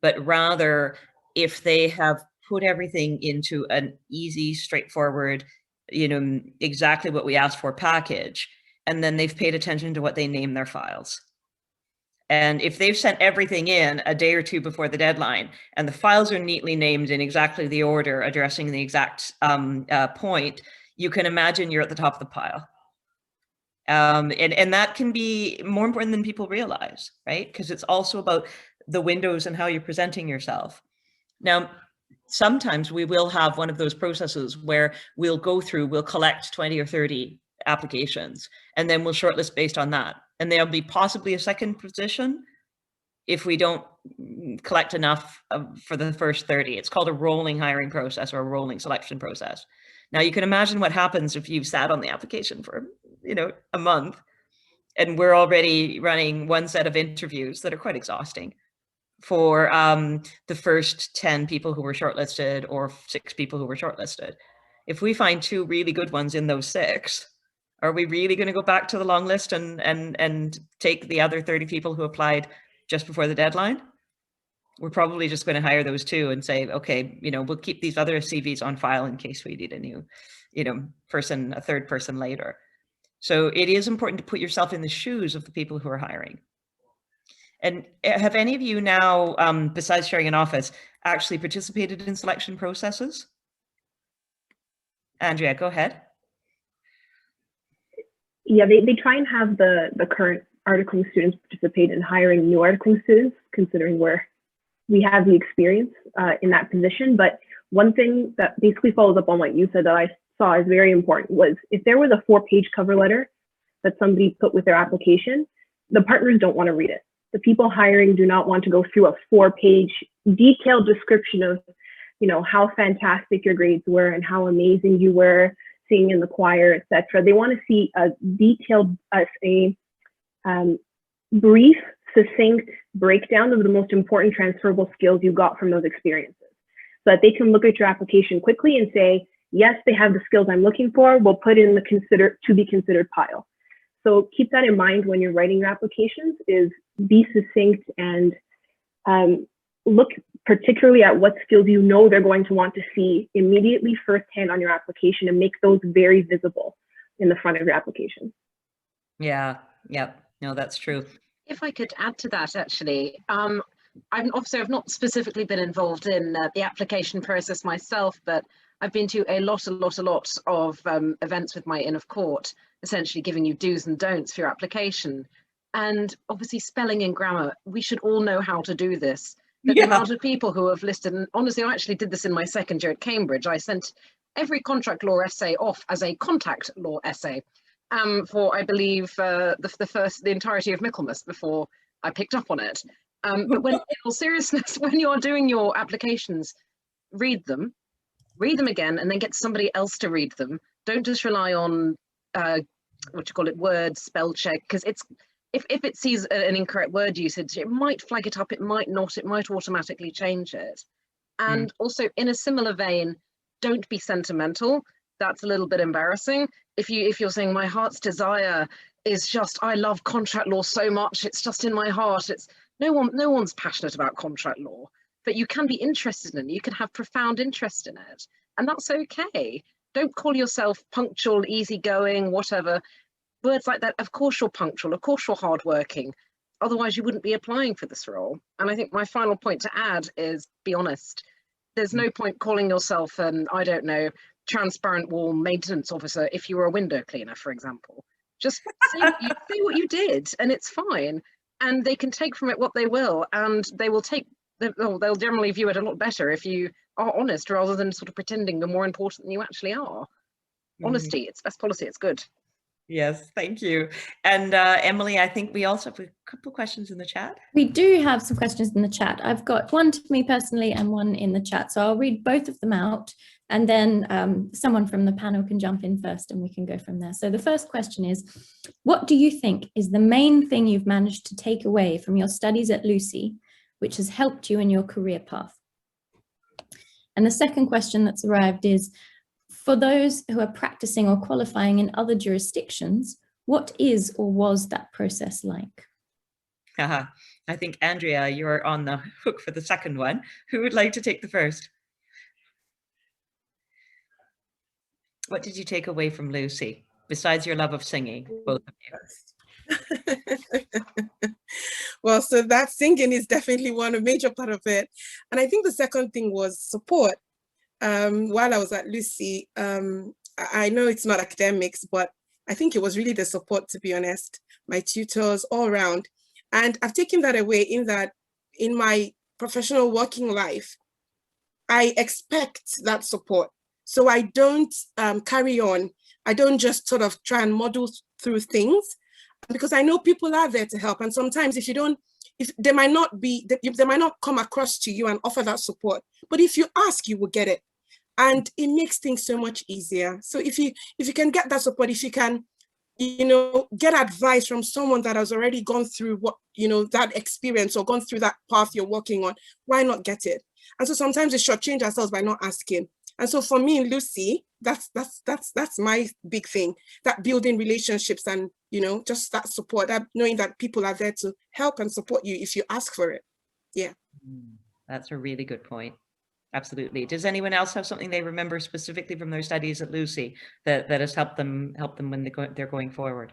but rather if they have put everything into an easy, straightforward, you know, exactly what we asked for package, and then they've paid attention to what they name their files. And if they've sent everything in a day or two before the deadline, and the files are neatly named in exactly the order, addressing the exact point, you can imagine you're at the top of the pile. And that can be more important than people realize, right? Because it's also about the windows and how you're presenting yourself. Now, sometimes we will have one of those processes where we'll collect 20 or 30 applications, and then we'll shortlist based on that. And there'll be possibly a second position if we don't collect enough for the first 30. It's called a rolling hiring process or a rolling selection process. Now, you can imagine what happens if you've sat on the application for, a month, and we're already running one set of interviews that are quite exhausting for the first 10 people who were shortlisted or 6 people who were shortlisted. If we find 2 really good ones in those 6, are we really going to go back to the long list and take the other 30 people who applied just before the deadline? We're probably just going to hire those 2 and say, okay, we'll keep these other CVs on file in case we need a new, person, a third person later. So it is important to put yourself in the shoes of the people who are hiring. And have any of you now, besides sharing an office, actually participated in selection processes? Andrea, go ahead. Yeah, they try and have the current articling students participate in hiring new articling students, considering where we have the experience in that position. But one thing that basically follows up on what you said that I saw is very important was if there was a 4-page cover letter that somebody put with their application, the partners don't want to read it. The people hiring do not want to go through a 4-page detailed description of, how fantastic your grades were and how amazing you were singing in the choir, etc. They want to see a detailed, brief, succinct breakdown of the most important transferable skills you got from those experiences, so that they can look at your application quickly and say, yes, they have the skills I'm looking for. We'll put in the to be considered pile. So keep that in mind when you're writing your applications, is be succinct and look particularly at what skills they're going to want to see immediately firsthand on your application, and make those very visible in the front of your application. Yeah, yep. No, that's true. If I could add to that, actually, I've not specifically been involved in the application process myself, but I've been to a lot of events with my Inn of Court, essentially giving you do's and don'ts for your application. And obviously spelling and grammar, we should all know how to do this. But the amount of people who have listed, and honestly, I actually did this in my second year at Cambridge. I sent every contract law essay off as a contact law essay for, I believe, the entirety of Michaelmas before I picked up on it. But when, in all seriousness, when you're doing your applications, read them again, and then get somebody else to read them. Don't just rely on words, spell check, because if it sees an incorrect word usage, it might flag it up, it might not, it might automatically change it. And also, in a similar vein, don't be sentimental. That's a little bit embarrassing. If you're saying my heart's desire is just, I love contract law so much, it's just in my heart. It's no one's passionate about contract law, but you can be interested in it. You can have profound interest in it, and that's okay. Don't call yourself punctual, easygoing, whatever. Words like that, of course you're punctual, of course you're hardworking. Otherwise you wouldn't be applying for this role. And I think my final point to add is be honest. There's no point calling yourself an, I don't know, transparent wall maintenance officer if you were a window cleaner, for example. Just say what you did, and it's fine. And they can take from it what they will, and they'll generally view it a lot better if you are honest, rather than sort of pretending you're more important than you actually are. Honesty, it's best policy, it's good. Yes, thank you. And Emily, I think we also have a couple of questions in the chat. We do have some questions in the chat. I've got one to me personally and one in the chat. So I'll read both of them out, and then someone from the panel can jump in first and we can go from there. So the first question is, what do you think is the main thing you've managed to take away from your studies at Lucy, which has helped you in your career path? And the second question that's arrived is, for those who are practicing or qualifying in other jurisdictions, what is or was that process like? I think, Andrea, you're on the hook for the second one. Who would like to take the first? What did you take away from Lucy, besides your love of singing, both of you? Well, so that singing is definitely a major part of it. And I think the second thing was support. While I was at Lucy, I know it's not academics, but I think it was really the support, to be honest, my tutors all around. And I've taken that away in that in my professional working life, I expect that support. So I don't carry on. I don't just sort of try and muddle through things, because I know people are there to help. And sometimes if they might not come across to you and offer that support, but if you ask, you will get it. And it makes things so much easier. So if you can get that support, if you can, get advice from someone that has already gone through that experience or gone through that path you're working on, why not get it? And so sometimes we shortchange ourselves by not asking. And so for me, Lucy, that's my big thing, that building relationships and, just that support, that knowing that people are there to help and support you if you ask for it. Yeah. That's a really good point. Absolutely. Does anyone else have something they remember specifically from their studies at Lucy that has helped them when they're going forward?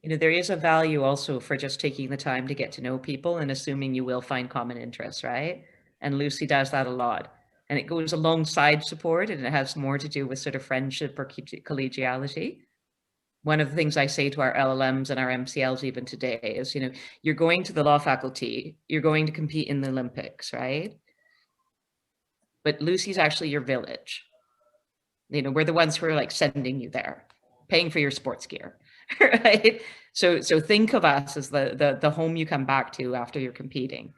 There is a value also for just taking the time to get to know people and assuming you will find common interests, right? And Lucy does that a lot. And it goes alongside support, and it has more to do with sort of friendship or collegiality. One of the things I say to our LLMs and our MCLs even today is, you're going to the law faculty, you're going to compete in the Olympics, right? But Lucy's actually your village. We're the ones who are like sending you there, paying for your sports gear, right? So think of us as the home you come back to after you're competing.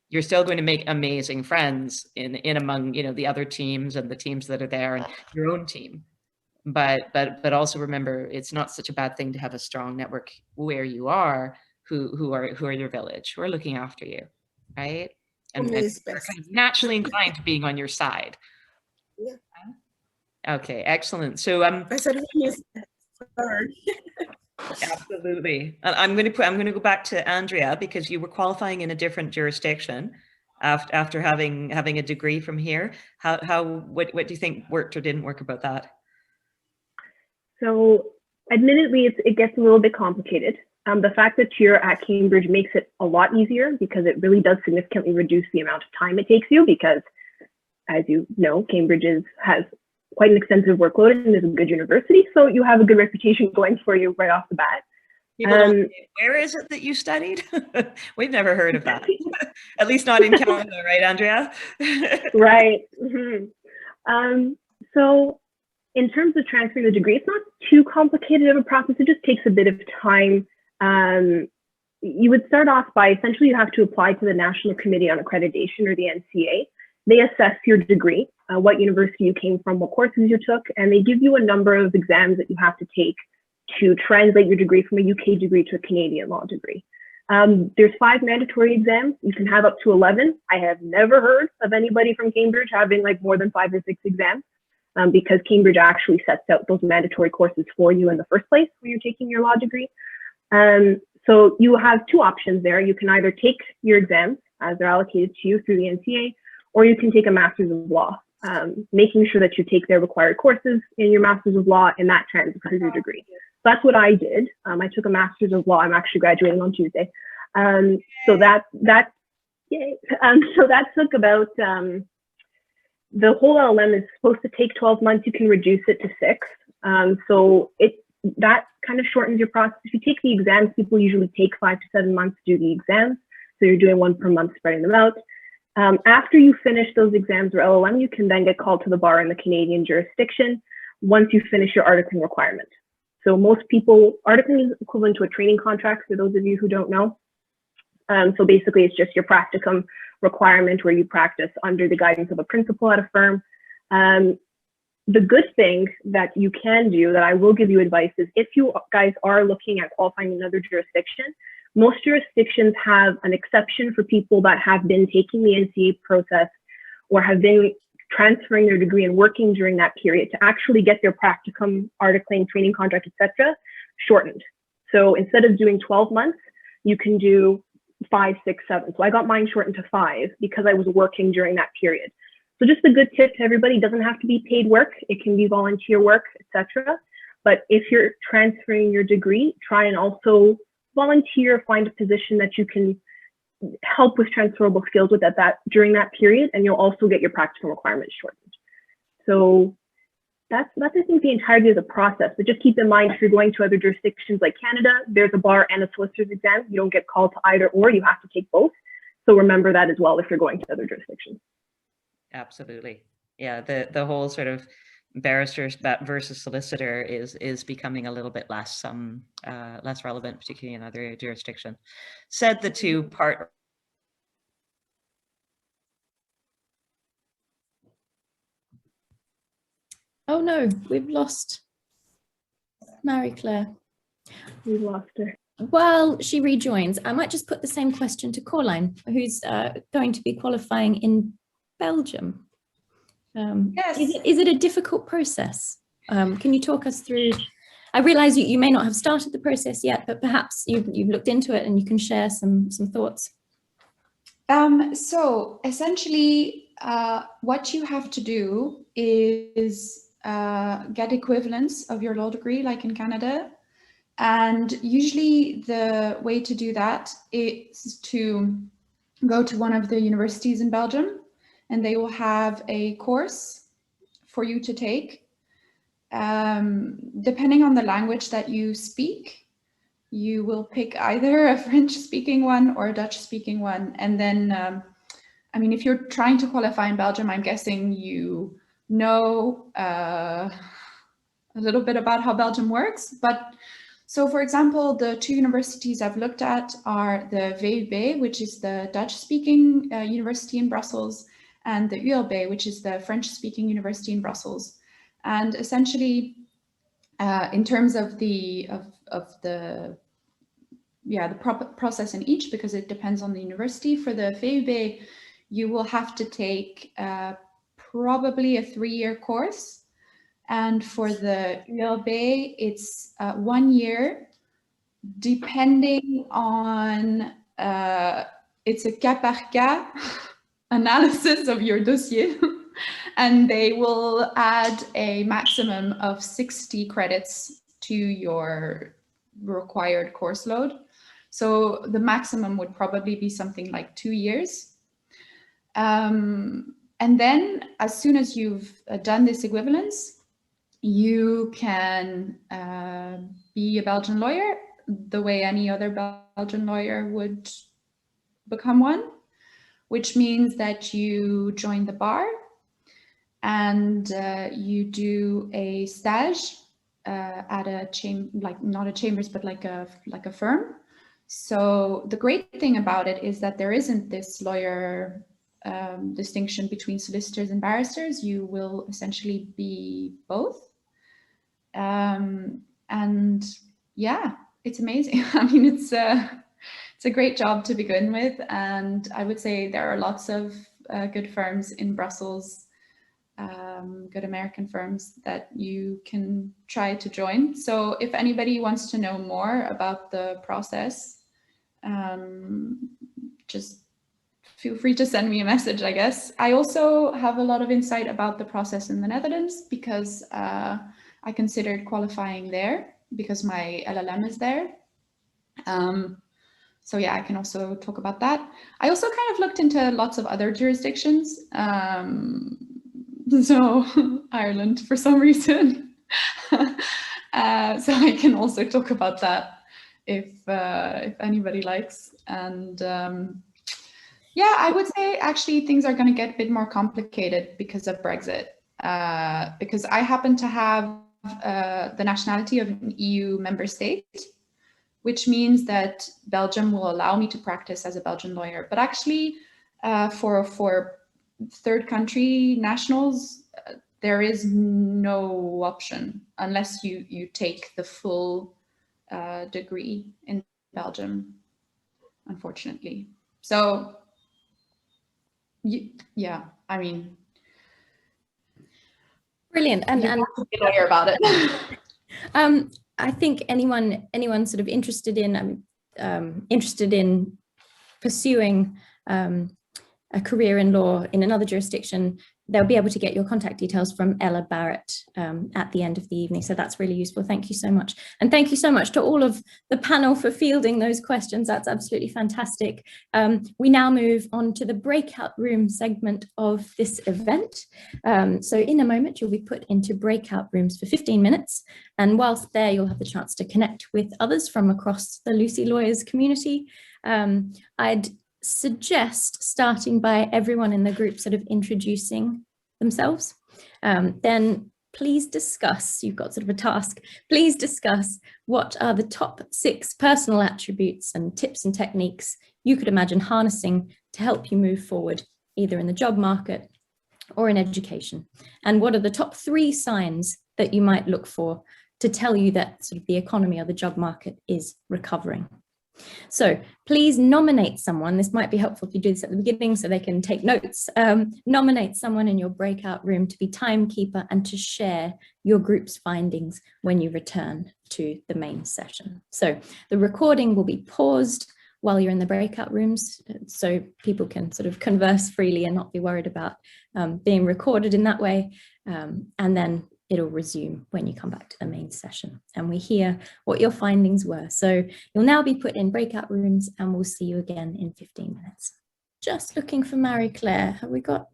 You're still going to make amazing friends in among, the other teams and the teams that are there and your own team. But also remember, it's not such a bad thing to have a strong network where you are, who are your village, who are looking after you, right? And are kind of naturally inclined to being on your side. Yeah. Okay, excellent. So I said, sorry. Absolutely. I'm going to go back to Andrea, because you were qualifying in a different jurisdiction after having a degree from here. What do you think worked or didn't work about that? So admittedly, it gets a little bit complicated. The fact that you're at Cambridge makes it a lot easier, because it really does significantly reduce the amount of time it takes you, because as you know, Cambridge has quite an extensive workload and is a good university. So you have a good reputation going for you right off the bat. Where is it that you studied? We've never heard of that. At least not in Canada, right, Andrea? Right. Mm-hmm. So in terms of transferring the degree, it's not too complicated of a process. It just takes a bit of time. You would start off by, essentially, you have to apply to the National Committee on Accreditation, or the NCA. They assess your degree, what university you came from, what courses you took, and they give you a number of exams that you have to take to translate your degree from a UK degree to a Canadian law degree. There's 5 mandatory exams. You can have up to 11. I have never heard of anybody from Cambridge having like more than 5 or 6 exams, because Cambridge actually sets out those mandatory courses for you in the first place when you're taking your law degree. So you have 2 options there. You can either take your exams as they're allocated to you through the NCA, or you can take a Master's of Law, making sure that you take their required courses in your Master's of Law, and that transfers your degree. So that's what I did. I took a Master's of Law. I'm actually graduating on Tuesday. So that took about, the whole LLM is supposed to take 12 months. You can reduce it to 6. So that kind of shortens your process. If you take the exams, people usually take 5 to 7 months to do the exams. So you're doing 1 per month, spreading them out. After you finish those exams or LLM, you can then get called to the bar in the Canadian jurisdiction once you finish your articling requirement. So most people, articling is equivalent to a training contract, for those of you who don't know. So basically, it's just your practicum requirement where you practice under the guidance of a principal at a firm. The good thing that you can do, that I will give you advice, is if you guys are looking at qualifying in another jurisdiction, most jurisdictions have an exception for people that have been taking the NCA process or have been transferring their degree and working during that period to actually get their practicum, articling, training contract, etc., shortened. So instead of doing 12 months, you can do 5, 6, 7. So I got mine shortened to 5 because I was working during that period. So just a good tip to everybody: doesn't have to be paid work. It can be volunteer work, etc. But if you're transferring your degree, try and also volunteer, find a position that you can help with transferable skills with during that period, and you'll also get your practical requirements shortened. So that's I think the entirety of the process. But just keep in mind, if you're going to other jurisdictions like Canada, there's a bar and a solicitor's exam. You don't get called to either or, you have to take both. So remember that as well if you're going to other jurisdictions. Absolutely. Yeah, the whole sort of barristers versus solicitor is becoming a little bit less less relevant, particularly in other jurisdictions. Said the two-part. Oh no, we've lost Marie-Claire. We've lost her. Well, she rejoins. I might just put the same question to Coraline, who's going to be qualifying in Belgium. Yes. Is it a difficult process? Can you talk us through? I realize you may not have started the process yet, but perhaps you've looked into it and you can share some thoughts. So essentially, what you have to do is get equivalence of your law degree, like in Canada. And usually the way to do that is to go to one of the universities in Belgium, and they will have a course for you to take. Depending on the language that you speak, you will pick either a French-speaking one or a Dutch-speaking one. And then, I mean, if you're trying to qualify in Belgium, I'm guessing you know a little bit about how Belgium works. But so, for example, the two universities I've looked at are the VUB, which is the Dutch-speaking university in Brussels, and the ULB, which is the French-speaking university in Brussels. And essentially, in terms of the process in each, because it depends on the university. For the VUB, you will have to take probably a 3-year course. And for the ULB, it's 1 year, depending on, it's a cas par cas analysis of your dossier. And they will add a maximum of 60 credits to your required course load. So the maximum would probably be something like 2 years. And then as soon as you've done this equivalence, you can be a Belgian lawyer the way any other Belgian lawyer would become one, which means that you join the bar and you do a stage at a chamber, like not a chambers, but like a firm. So the great thing about it is that there isn't this lawyer distinction between solicitors and barristers. You will essentially be both. And yeah, it's amazing. I mean, it's a great job to begin with. And I would say there are lots of good firms in Brussels, good American firms that you can try to join. So if anybody wants to know more about the process, just feel free to send me a message, I guess. I also have a lot of insight about the process in the Netherlands because I considered qualifying there because my LLM is there. So yeah, I can also talk about that. I also kind of looked into lots of other jurisdictions. So Ireland for some reason. So I can also talk about that if anybody likes. And yeah, I would say actually things are going to get a bit more complicated because of Brexit. Because I happen to have the nationality of an EU member state, which means that Belgium will allow me to practice as a Belgian lawyer. But actually, for third country nationals, there is no option unless you take the full degree in Belgium, unfortunately. So, yeah, I mean, brilliant. And be a lawyer about it. I think anyone sort of interested in pursuing a career in law in another jurisdiction they'll be able to get your contact details from Ella Barrett at the end of the evening. So that's really useful. Thank you so much. And thank you so much to all of the panel for fielding those questions. That's absolutely fantastic. We now move on to the breakout room segment of this event. So in a moment, you'll be put into breakout rooms for 15 minutes. And whilst there, you'll have the chance to connect with others from across the Lucy Lawyers community. I'd suggest starting by everyone in the group sort of introducing themselves. Then please discuss, you've got sort of a task, please discuss what are the top 6 personal attributes and tips and techniques you could imagine harnessing to help you move forward, either in the job market or in education. And what are the top 3 signs that you might look for to tell you that sort of the economy or the job market is recovering. So please nominate someone. This might be helpful if you do this at the beginning so they can take notes. Nominate someone in your breakout room to be timekeeper and to share your group's findings when you return to the main session. So the recording will be paused while you're in the breakout rooms so people can sort of converse freely and not be worried about being recorded in that way. And then it'll resume when you come back to the main session and we hear what your findings were. So you'll now be put in breakout rooms and we'll see you again in 15 minutes. Just looking for Marie-Claire. Have we got?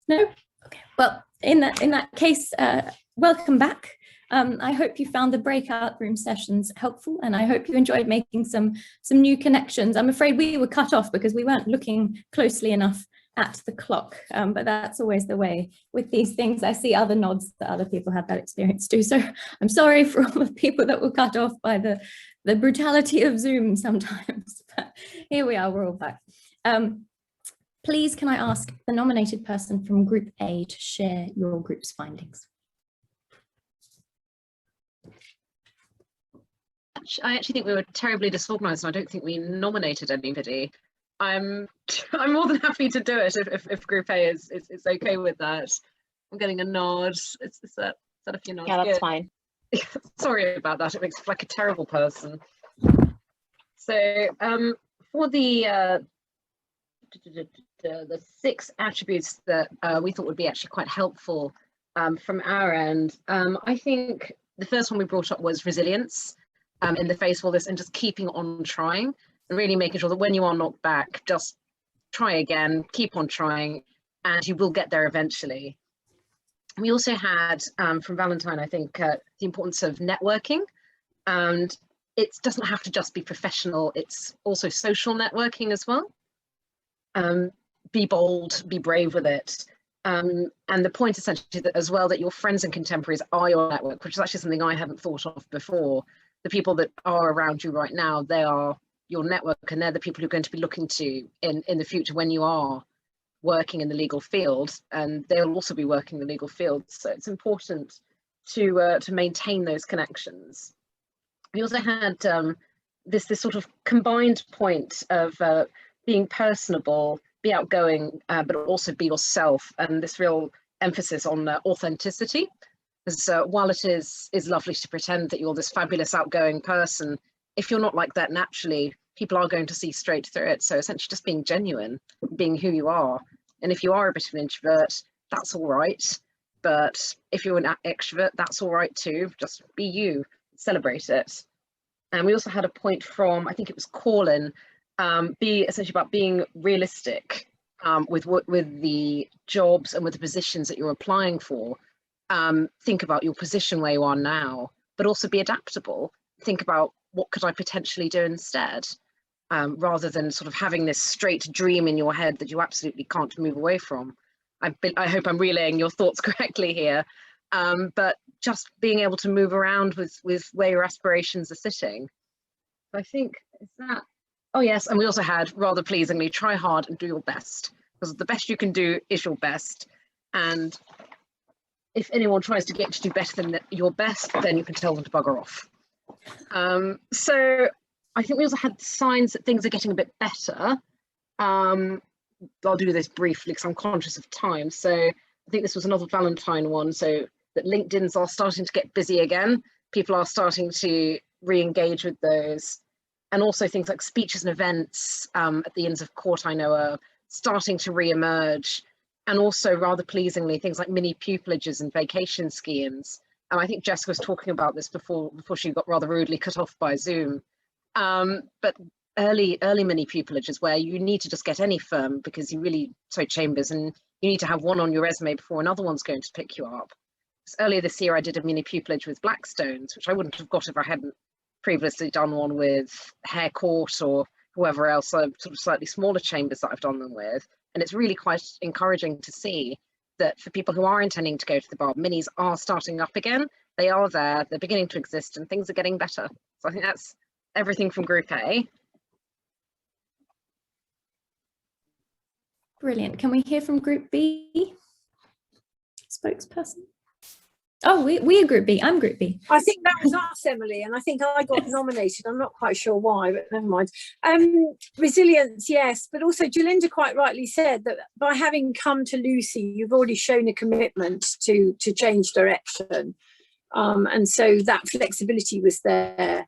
No? Okay. Well, in that case, welcome back. I hope you found the breakout room sessions helpful and I hope you enjoyed making some new connections. I'm afraid we were cut off because we weren't looking closely enough at the clock, but that's always the way with these things. I see other nods that other people have that experience too. So I'm sorry for all the people that were cut off by the brutality of Zoom sometimes, but here we are, we're all back. Please, can I ask the nominated person from Group A to share your group's findings? I actually think we were terribly disorganized and I don't think we nominated anybody. I'm more than happy to do it if Group A is okay with that. I'm getting a nod. Is that a few nods? Yeah, that's good. Fine. Sorry about that. It makes me like a terrible person. So for the 6 attributes that we thought would be actually quite helpful from our end, I think the first one we brought up was resilience in the face of all this and just keeping on trying. And really making sure that when you are knocked back, just try again, keep on trying, and you will get there eventually. We also had from Valentine, I think, the importance of networking. And it doesn't have to just be professional, it's also social networking as well. Be bold, be brave with it. And the point essentially that as well that your friends and contemporaries are your network, which is actually something I hadn't thought of before. The people that are around you right now, they are your network and they're the people you're going to be looking to in the future when you are working in the legal field, and they'll also be working in the legal field. So it's important to maintain those connections. We also had this sort of combined point of being personable, be outgoing, but also be yourself, and this real emphasis on authenticity. Because while it is lovely to pretend that you're this fabulous outgoing person, if you're not like that naturally, people are going to see straight through it. So essentially just being genuine, being who you are. And if you are a bit of an introvert, that's all right. But if you're an extrovert, that's all right too. Just be you, celebrate it. And we also had a point from, I think it was Colin, be essentially about being realistic with the jobs and with the positions that you're applying for. Think about your position where you are now, but also be adaptable. Think about what could I potentially do instead, rather than sort of having this straight dream in your head that you absolutely can't move away from. I hope I'm relaying your thoughts correctly here, but just being able to move around with where your aspirations are sitting. I think, is that, oh yes, and we also had, rather pleasingly, try hard and do your best, because the best you can do is your best. And if anyone tries to get you to do better than your best, then you can tell them to bugger off. So I think we also had signs that things are getting a bit better. I'll do this briefly because I'm conscious of time. So I think this was another Valentine one, so that LinkedIn's are starting to get busy again. People are starting to re-engage with those. And also things like speeches and events at the Inns of Court, I know, are starting to re-emerge. And also, rather pleasingly, things like mini pupilages and vacation schemes. And I think Jessica was talking about this before she got rather rudely cut off by Zoom. But early mini pupilages where you need to just get any firm because you really, so Chambers, and you need to have one on your resume before another one's going to pick you up. Earlier this year, I did a mini pupillage with Blackstones, which I wouldn't have got if I hadn't previously done one with Hare Court or whoever else, sort of slightly smaller chambers that I've done them with. And it's really quite encouraging to see that for people who are intending to go to the bar, minis are starting up again. They are there, they're beginning to exist, and things are getting better. So I think that's everything from Group A. Brilliant. Can we hear from Group B? Spokesperson? Oh, we are Group B. I'm Group B. I think that was us, Emily, and I think I got nominated. I'm not quite sure why, but never mind. Resilience, yes, but also Jalinda quite rightly said that by having come to Lucy, you've already shown a commitment to change direction, and so that flexibility was there.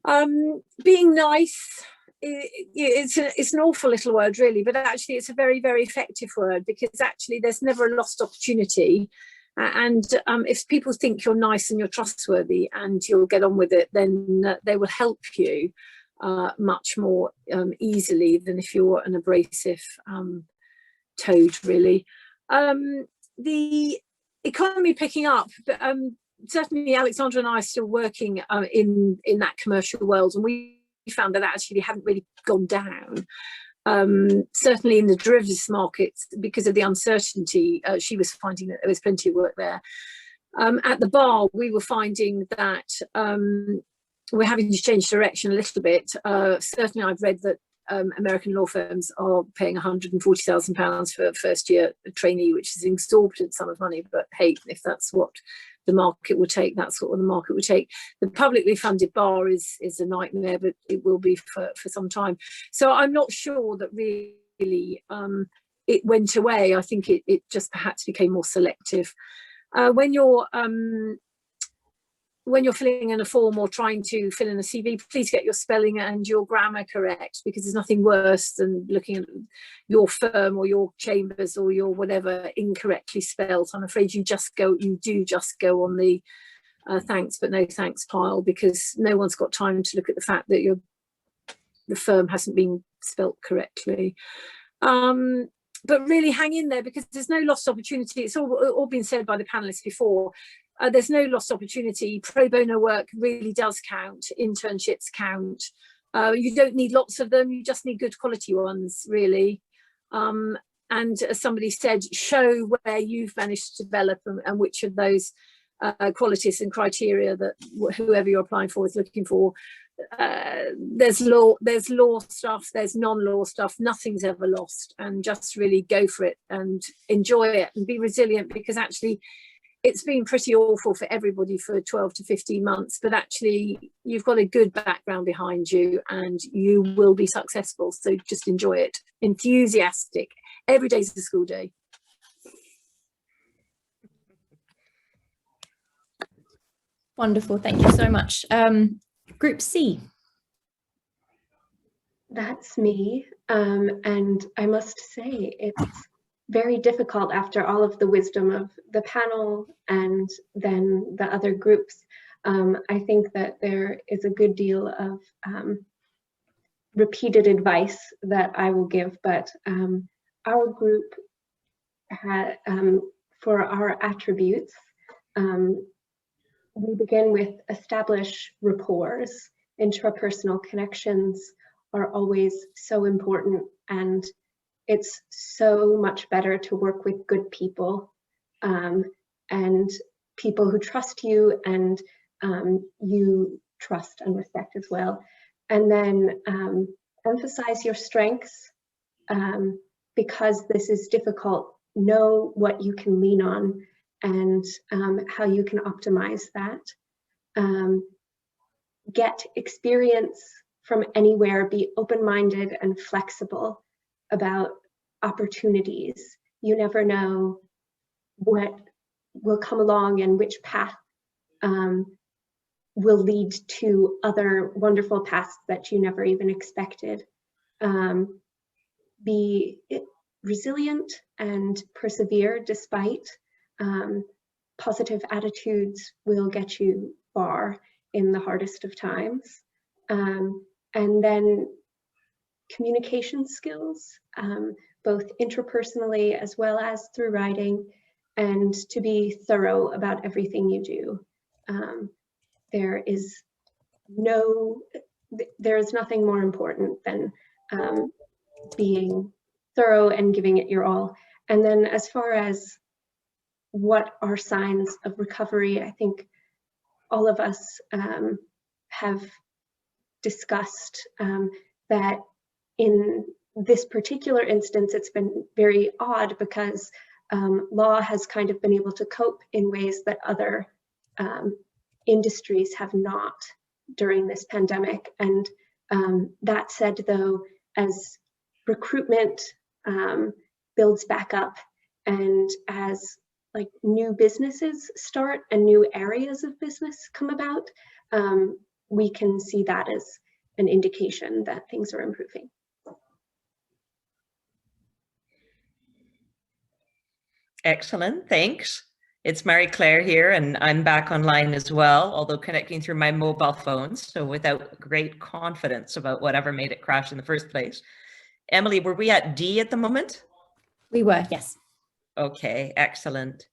Being nice. It's an awful little word, really, but actually it's a very, very effective word, because actually there's never a lost opportunity. And if people think you're nice and you're trustworthy and you'll get on with it, then they will help you much more easily than if you're an abrasive toad, really. The economy picking up, but certainly Alexandra and I are still working in that commercial world, and we found that actually hadn't really gone down. Certainly in the derivatives markets, because of the uncertainty, she was finding that there was plenty of work there. At the bar, we were finding that we're having to change direction a little bit. Certainly I've read that American law firms are paying £140,000 for a first year trainee, which is an exorbitant sum of money, but hey, if that's what the market will take, that's what the market will take. The publicly funded bar is a nightmare, but it will be for some time. So I'm not sure that really it went away. I think it just perhaps became more selective. When you're filling in a form or trying to fill in a CV, please get your spelling and your grammar correct, because there's nothing worse than looking at your firm or your chambers or your whatever incorrectly spelled. I'm afraid you do just go on the thanks but no thanks pile, because no one's got time to look at the fact that the firm hasn't been spelt correctly. But really hang in there, because there's no lost opportunity. It's all been said by the panelists before. There's no lost opportunity. Pro bono work really does count. Internships count. You don't need lots of them. You just need good quality ones, really. And as somebody said, show where you've managed to develop and which of those qualities and criteria that whoever you're applying for is looking for. There's law stuff, there's non-law stuff. Nothing's ever lost, and just really go for it and enjoy it and be resilient, because actually it's been pretty awful for everybody for 12 to 15 months, but actually you've got a good background behind you and you will be successful. So just enjoy it. Enthusiastic. Every day's a school day. Wonderful. Thank you so much. Group C. That's me. And I must say, it's very difficult after all of the wisdom of the panel and then the other groups. I think that there is a good deal of repeated advice that I will give, but our group had, for our attributes, we begin with establish rapport. Intrapersonal connections are always so important, and it's so much better to work with good people and people who trust you and you trust and respect as well. And then emphasize your strengths, because this is difficult. Know what you can lean on and how you can optimize that. Get experience from anywhere, be open-minded and flexible about opportunities. You never know what will come along and which path will lead to other wonderful paths that you never even expected. be resilient and persevere despite. Positive attitudes will get you far in the hardest of times. And then communication skills, both interpersonally as well as through writing, and to be thorough about everything you do. There is nothing more important than being thorough and giving it your all. And then as far as what are signs of recovery, I think all of us have discussed that in this particular instance, it's been very odd because law has kind of been able to cope in ways that other industries have not during this pandemic. And that said, though, as recruitment builds back up and as like new businesses start and new areas of business come about, we can see that as an indication that things are improving. Excellent, thanks. It's Marie-Claire here, and I'm back online as well, although connecting through my mobile phone, so without great confidence about whatever made it crash in the first place. Emily, were we at D at the moment? We were, yes. Okay, excellent.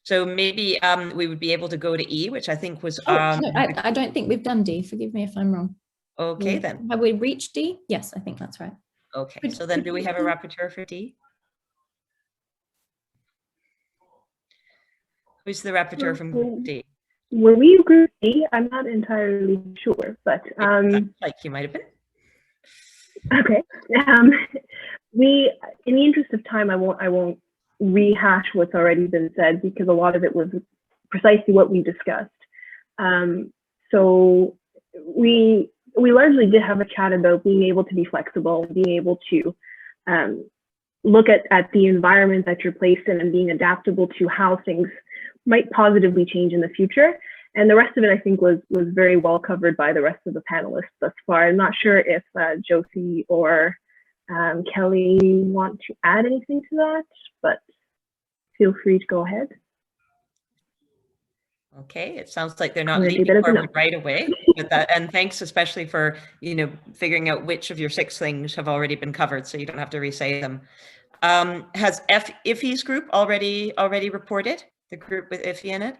So maybe we would be able to go to E, which I think was... no, I don't think we've done D. Forgive me if I'm wrong. Okay, then. Have we reached D? Yes, I think that's right. Okay, so then do we have a rapporteur for D? Who's the rapporteur from Group D? Were we Group D? I'm not entirely sure, but like you might have been. Okay. We, in the interest of time, I won't rehash what's already been said because a lot of it was precisely what we discussed. So we largely did have a chat about being able to be flexible, being able to look at the environment that you're placed in and being adaptable to how things might positively change in the future. And the rest of it, I think, was very well covered by the rest of the panelists thus far. I'm not sure if Josie or Kelly want to add anything to that, but feel free to go ahead. Okay, it sounds like they're not leaping forward right away with that. And thanks especially for, figuring out which of your 6 things have already been covered, so you don't have to re-say them. Has Ife's group already reported? The group with Ife in it?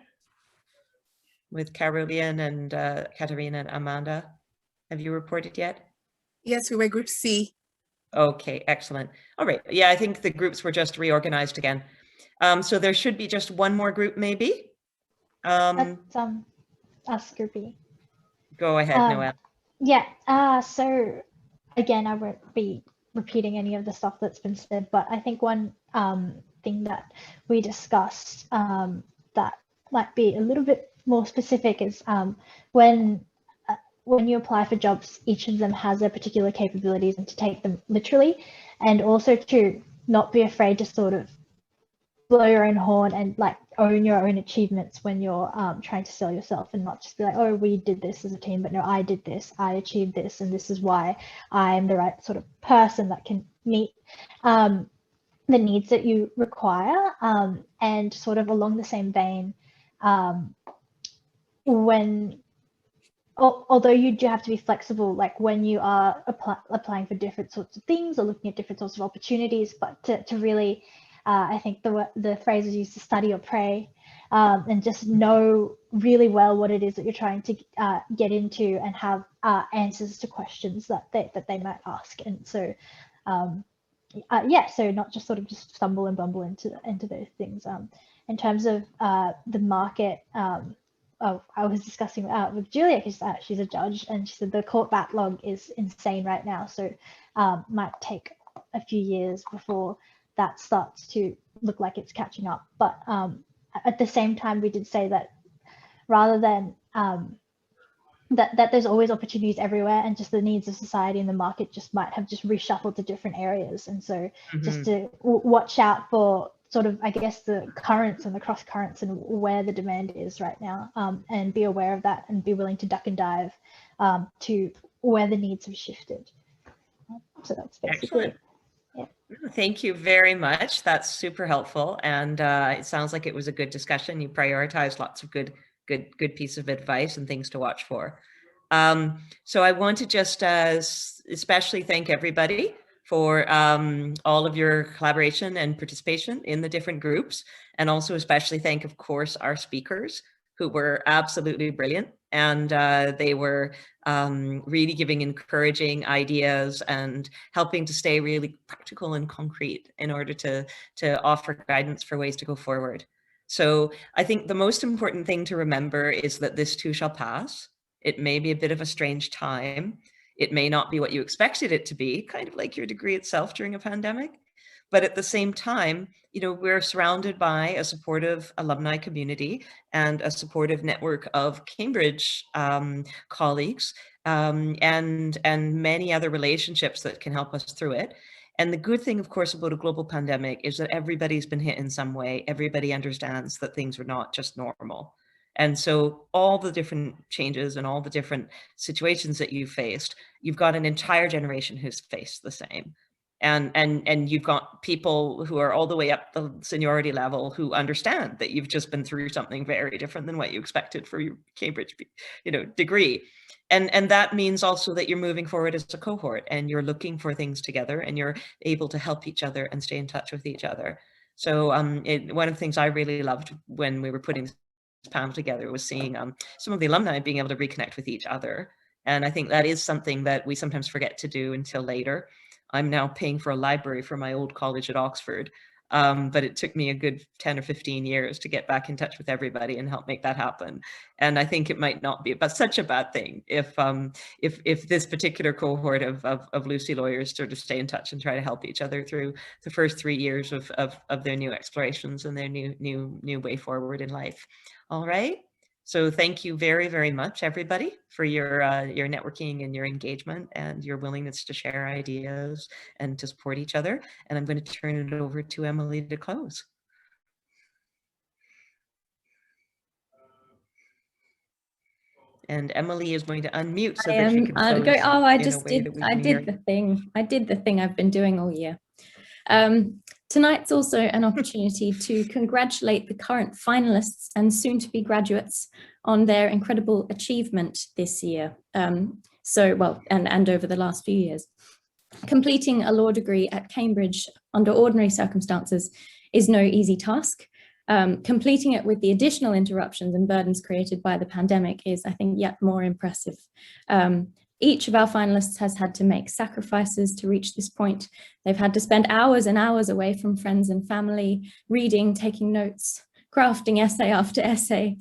With Caroline and Katarina and Amanda. Have you reported yet? Yes, we were Group C. Okay, excellent. All right. Yeah, I think the groups were just reorganized again. So there should be just one more group maybe. That's us Group B. Go ahead, Noelle. Yeah, so again, I won't be repeating any of the stuff that's been said, but I think one thing that we discussed that might be a little bit more specific is when you apply for jobs, each of them has their particular capabilities and to take them literally, and also to not be afraid to sort of blow your own horn and like own your own achievements when you're trying to sell yourself, and not just be like, oh, we did this as a team, but no, I did this, I achieved this, and this is why I'm the right sort of person that can meet the needs that you require. And sort of along the same vein, although you do have to be flexible, like when you are applying for different sorts of things or looking at different sorts of opportunities, but to really, I think the phrase is used to study or pray, and just know really well what it is that you're trying to get into, and have answers to questions that they might ask. And so, so not just sort of just stumble and bumble into those things. In terms of the market, I was discussing with Julia, because she's a judge, and she said the court backlog is insane right now, so might take a few years before that starts to look like it's catching up. But at the same time, we did say that rather than that there's always opportunities everywhere, and just the needs of society and the market just might have just reshuffled to different areas. And so just to watch out for sort of, I guess, the currents and the cross currents and where the demand is right now, and be aware of that and be willing to duck and dive to where the needs have shifted. So that's basically it. Thank you very much. That's super helpful. And it sounds like it was a good discussion. You prioritized lots of good piece of advice and things to watch for. So I want to just especially thank everybody for all of your collaboration and participation in the different groups, and also especially thank, of course, our speakers, who were absolutely brilliant, and they were really giving encouraging ideas and helping to stay really practical and concrete in order to offer guidance for ways to go forward. So I think the most important thing to remember is that this too shall pass. It may be a bit of a strange time. It may not be what you expected it to be, kind of like your degree itself during a pandemic. But at the same time, you know, we're surrounded by a supportive alumni community and a supportive network of Cambridge colleagues and many other relationships that can help us through it. And the good thing, of course, about a global pandemic is that everybody's been hit in some way. Everybody understands that things are not just normal. And so all the different changes and all the different situations that you've faced, you've got an entire generation who's faced the same. And you've got people who are all the way up the seniority level who understand that you've just been through something very different than what you expected for your Cambridge, you know, degree. And that means also that you're moving forward as a cohort and you're looking for things together and you're able to help each other and stay in touch with each other. So one of the things I really loved when we were putting this panel together was seeing some of the alumni being able to reconnect with each other. And I think that is something that we sometimes forget to do until later. I'm now paying for a library for my old college at Oxford, but it took me a good 10 or 15 years to get back in touch with everybody and help make that happen. And I think it might not be such a bad thing if this particular cohort of Lucy lawyers sort of stay in touch and try to help each other through the first 3 years of their new explorations and their new way forward in life. All right. So thank you very, very much, everybody, for your networking and your engagement and your willingness to share ideas and to support each other. And I'm going to turn it over to Emily to close. And Emily is going to unmute so that she can close. I did the thing I've been doing all year. Tonight's also an opportunity to congratulate the current finalists and soon-to-be graduates on their incredible achievement this year. And over the last few years. Completing a law degree at Cambridge under ordinary circumstances is no easy task. Completing it with the additional interruptions and burdens created by the pandemic is, I think, yet more impressive. Each of our finalists has had to make sacrifices to reach this point. They've had to spend hours and hours away from friends and family, reading, taking notes, crafting essay after essay.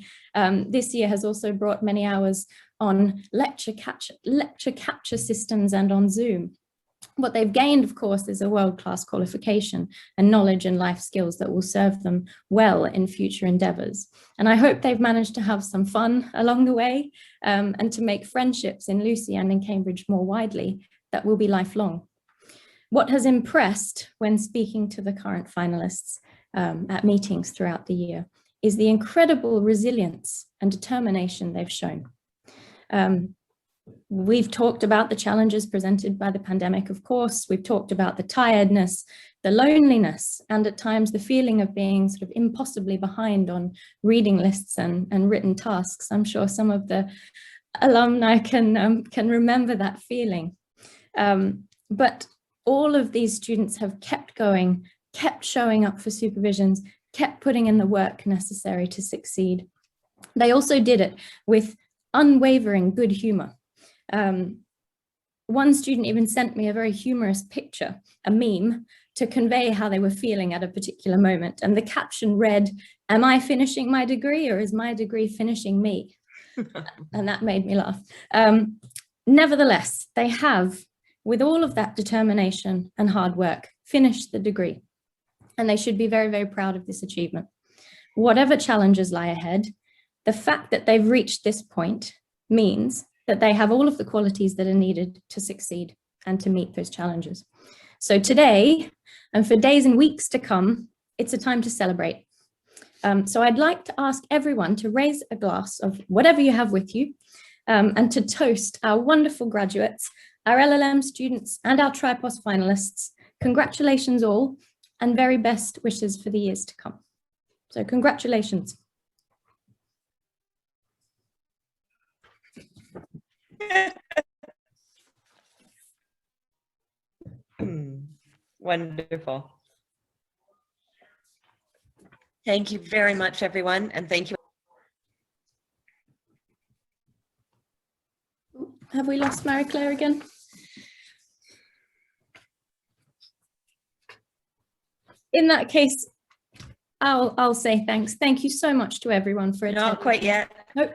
This year has also brought many hours on lecture capture systems and on Zoom. What they've gained, of course, is a world-class qualification and knowledge and life skills that will serve them well in future endeavours. And I hope they've managed to have some fun along the way and to make friendships in Lucy and in Cambridge more widely that will be lifelong. What has impressed when speaking to the current finalists at meetings throughout the year is the incredible resilience and determination they've shown. We've talked about the challenges presented by the pandemic, of course. We've talked about the tiredness, the loneliness, and at times the feeling of being sort of impossibly behind on reading lists and written tasks. I'm sure some of the alumni can remember that feeling. But all of these students have kept going, kept showing up for supervisions, kept putting in the work necessary to succeed. They also did it with unwavering good humor. One student even sent me a very humorous picture, a meme, to convey how they were feeling at a particular moment. And the caption read, "Am I finishing my degree or is my degree finishing me?" And that made me laugh. Nevertheless, they have, with all of that determination and hard work, finished the degree. And they should be very, very proud of this achievement. Whatever challenges lie ahead, the fact that they've reached this point means that they have all of the qualities that are needed to succeed and to meet those challenges. So today, and for days and weeks to come, it's a time to celebrate. So I'd like to ask everyone to raise a glass of whatever you have with you and to toast our wonderful graduates, our LLM students and our Tripos finalists Congratulations all, and very best wishes for the years to come. So congratulations. Wonderful. Thank you very much, everyone, and thank you. Have we lost Marie-Claire again? In that case, I'll say thanks. Thank you so much to everyone for attending. Not quite yet. Nope.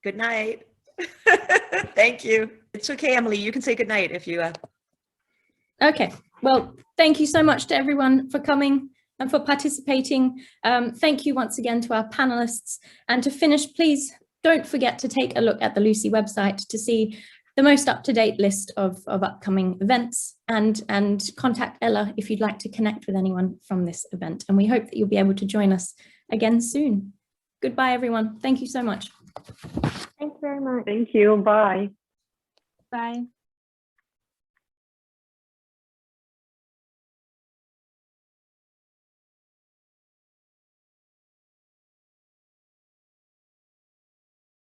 Good night. Thank you. It's okay, Emily. You can say good night if you. Okay. Well, thank you so much to everyone for coming and for participating. Thank you once again to our panelists. And to finish, please don't forget to take a look at the Lucy website to see the most up-to-date list of upcoming events, and contact Ella if you'd like to connect with anyone from this event. And we hope that you'll be able to join us again soon. Goodbye, everyone. Thank you so much. Thank you very much. Thank you. Bye. Bye.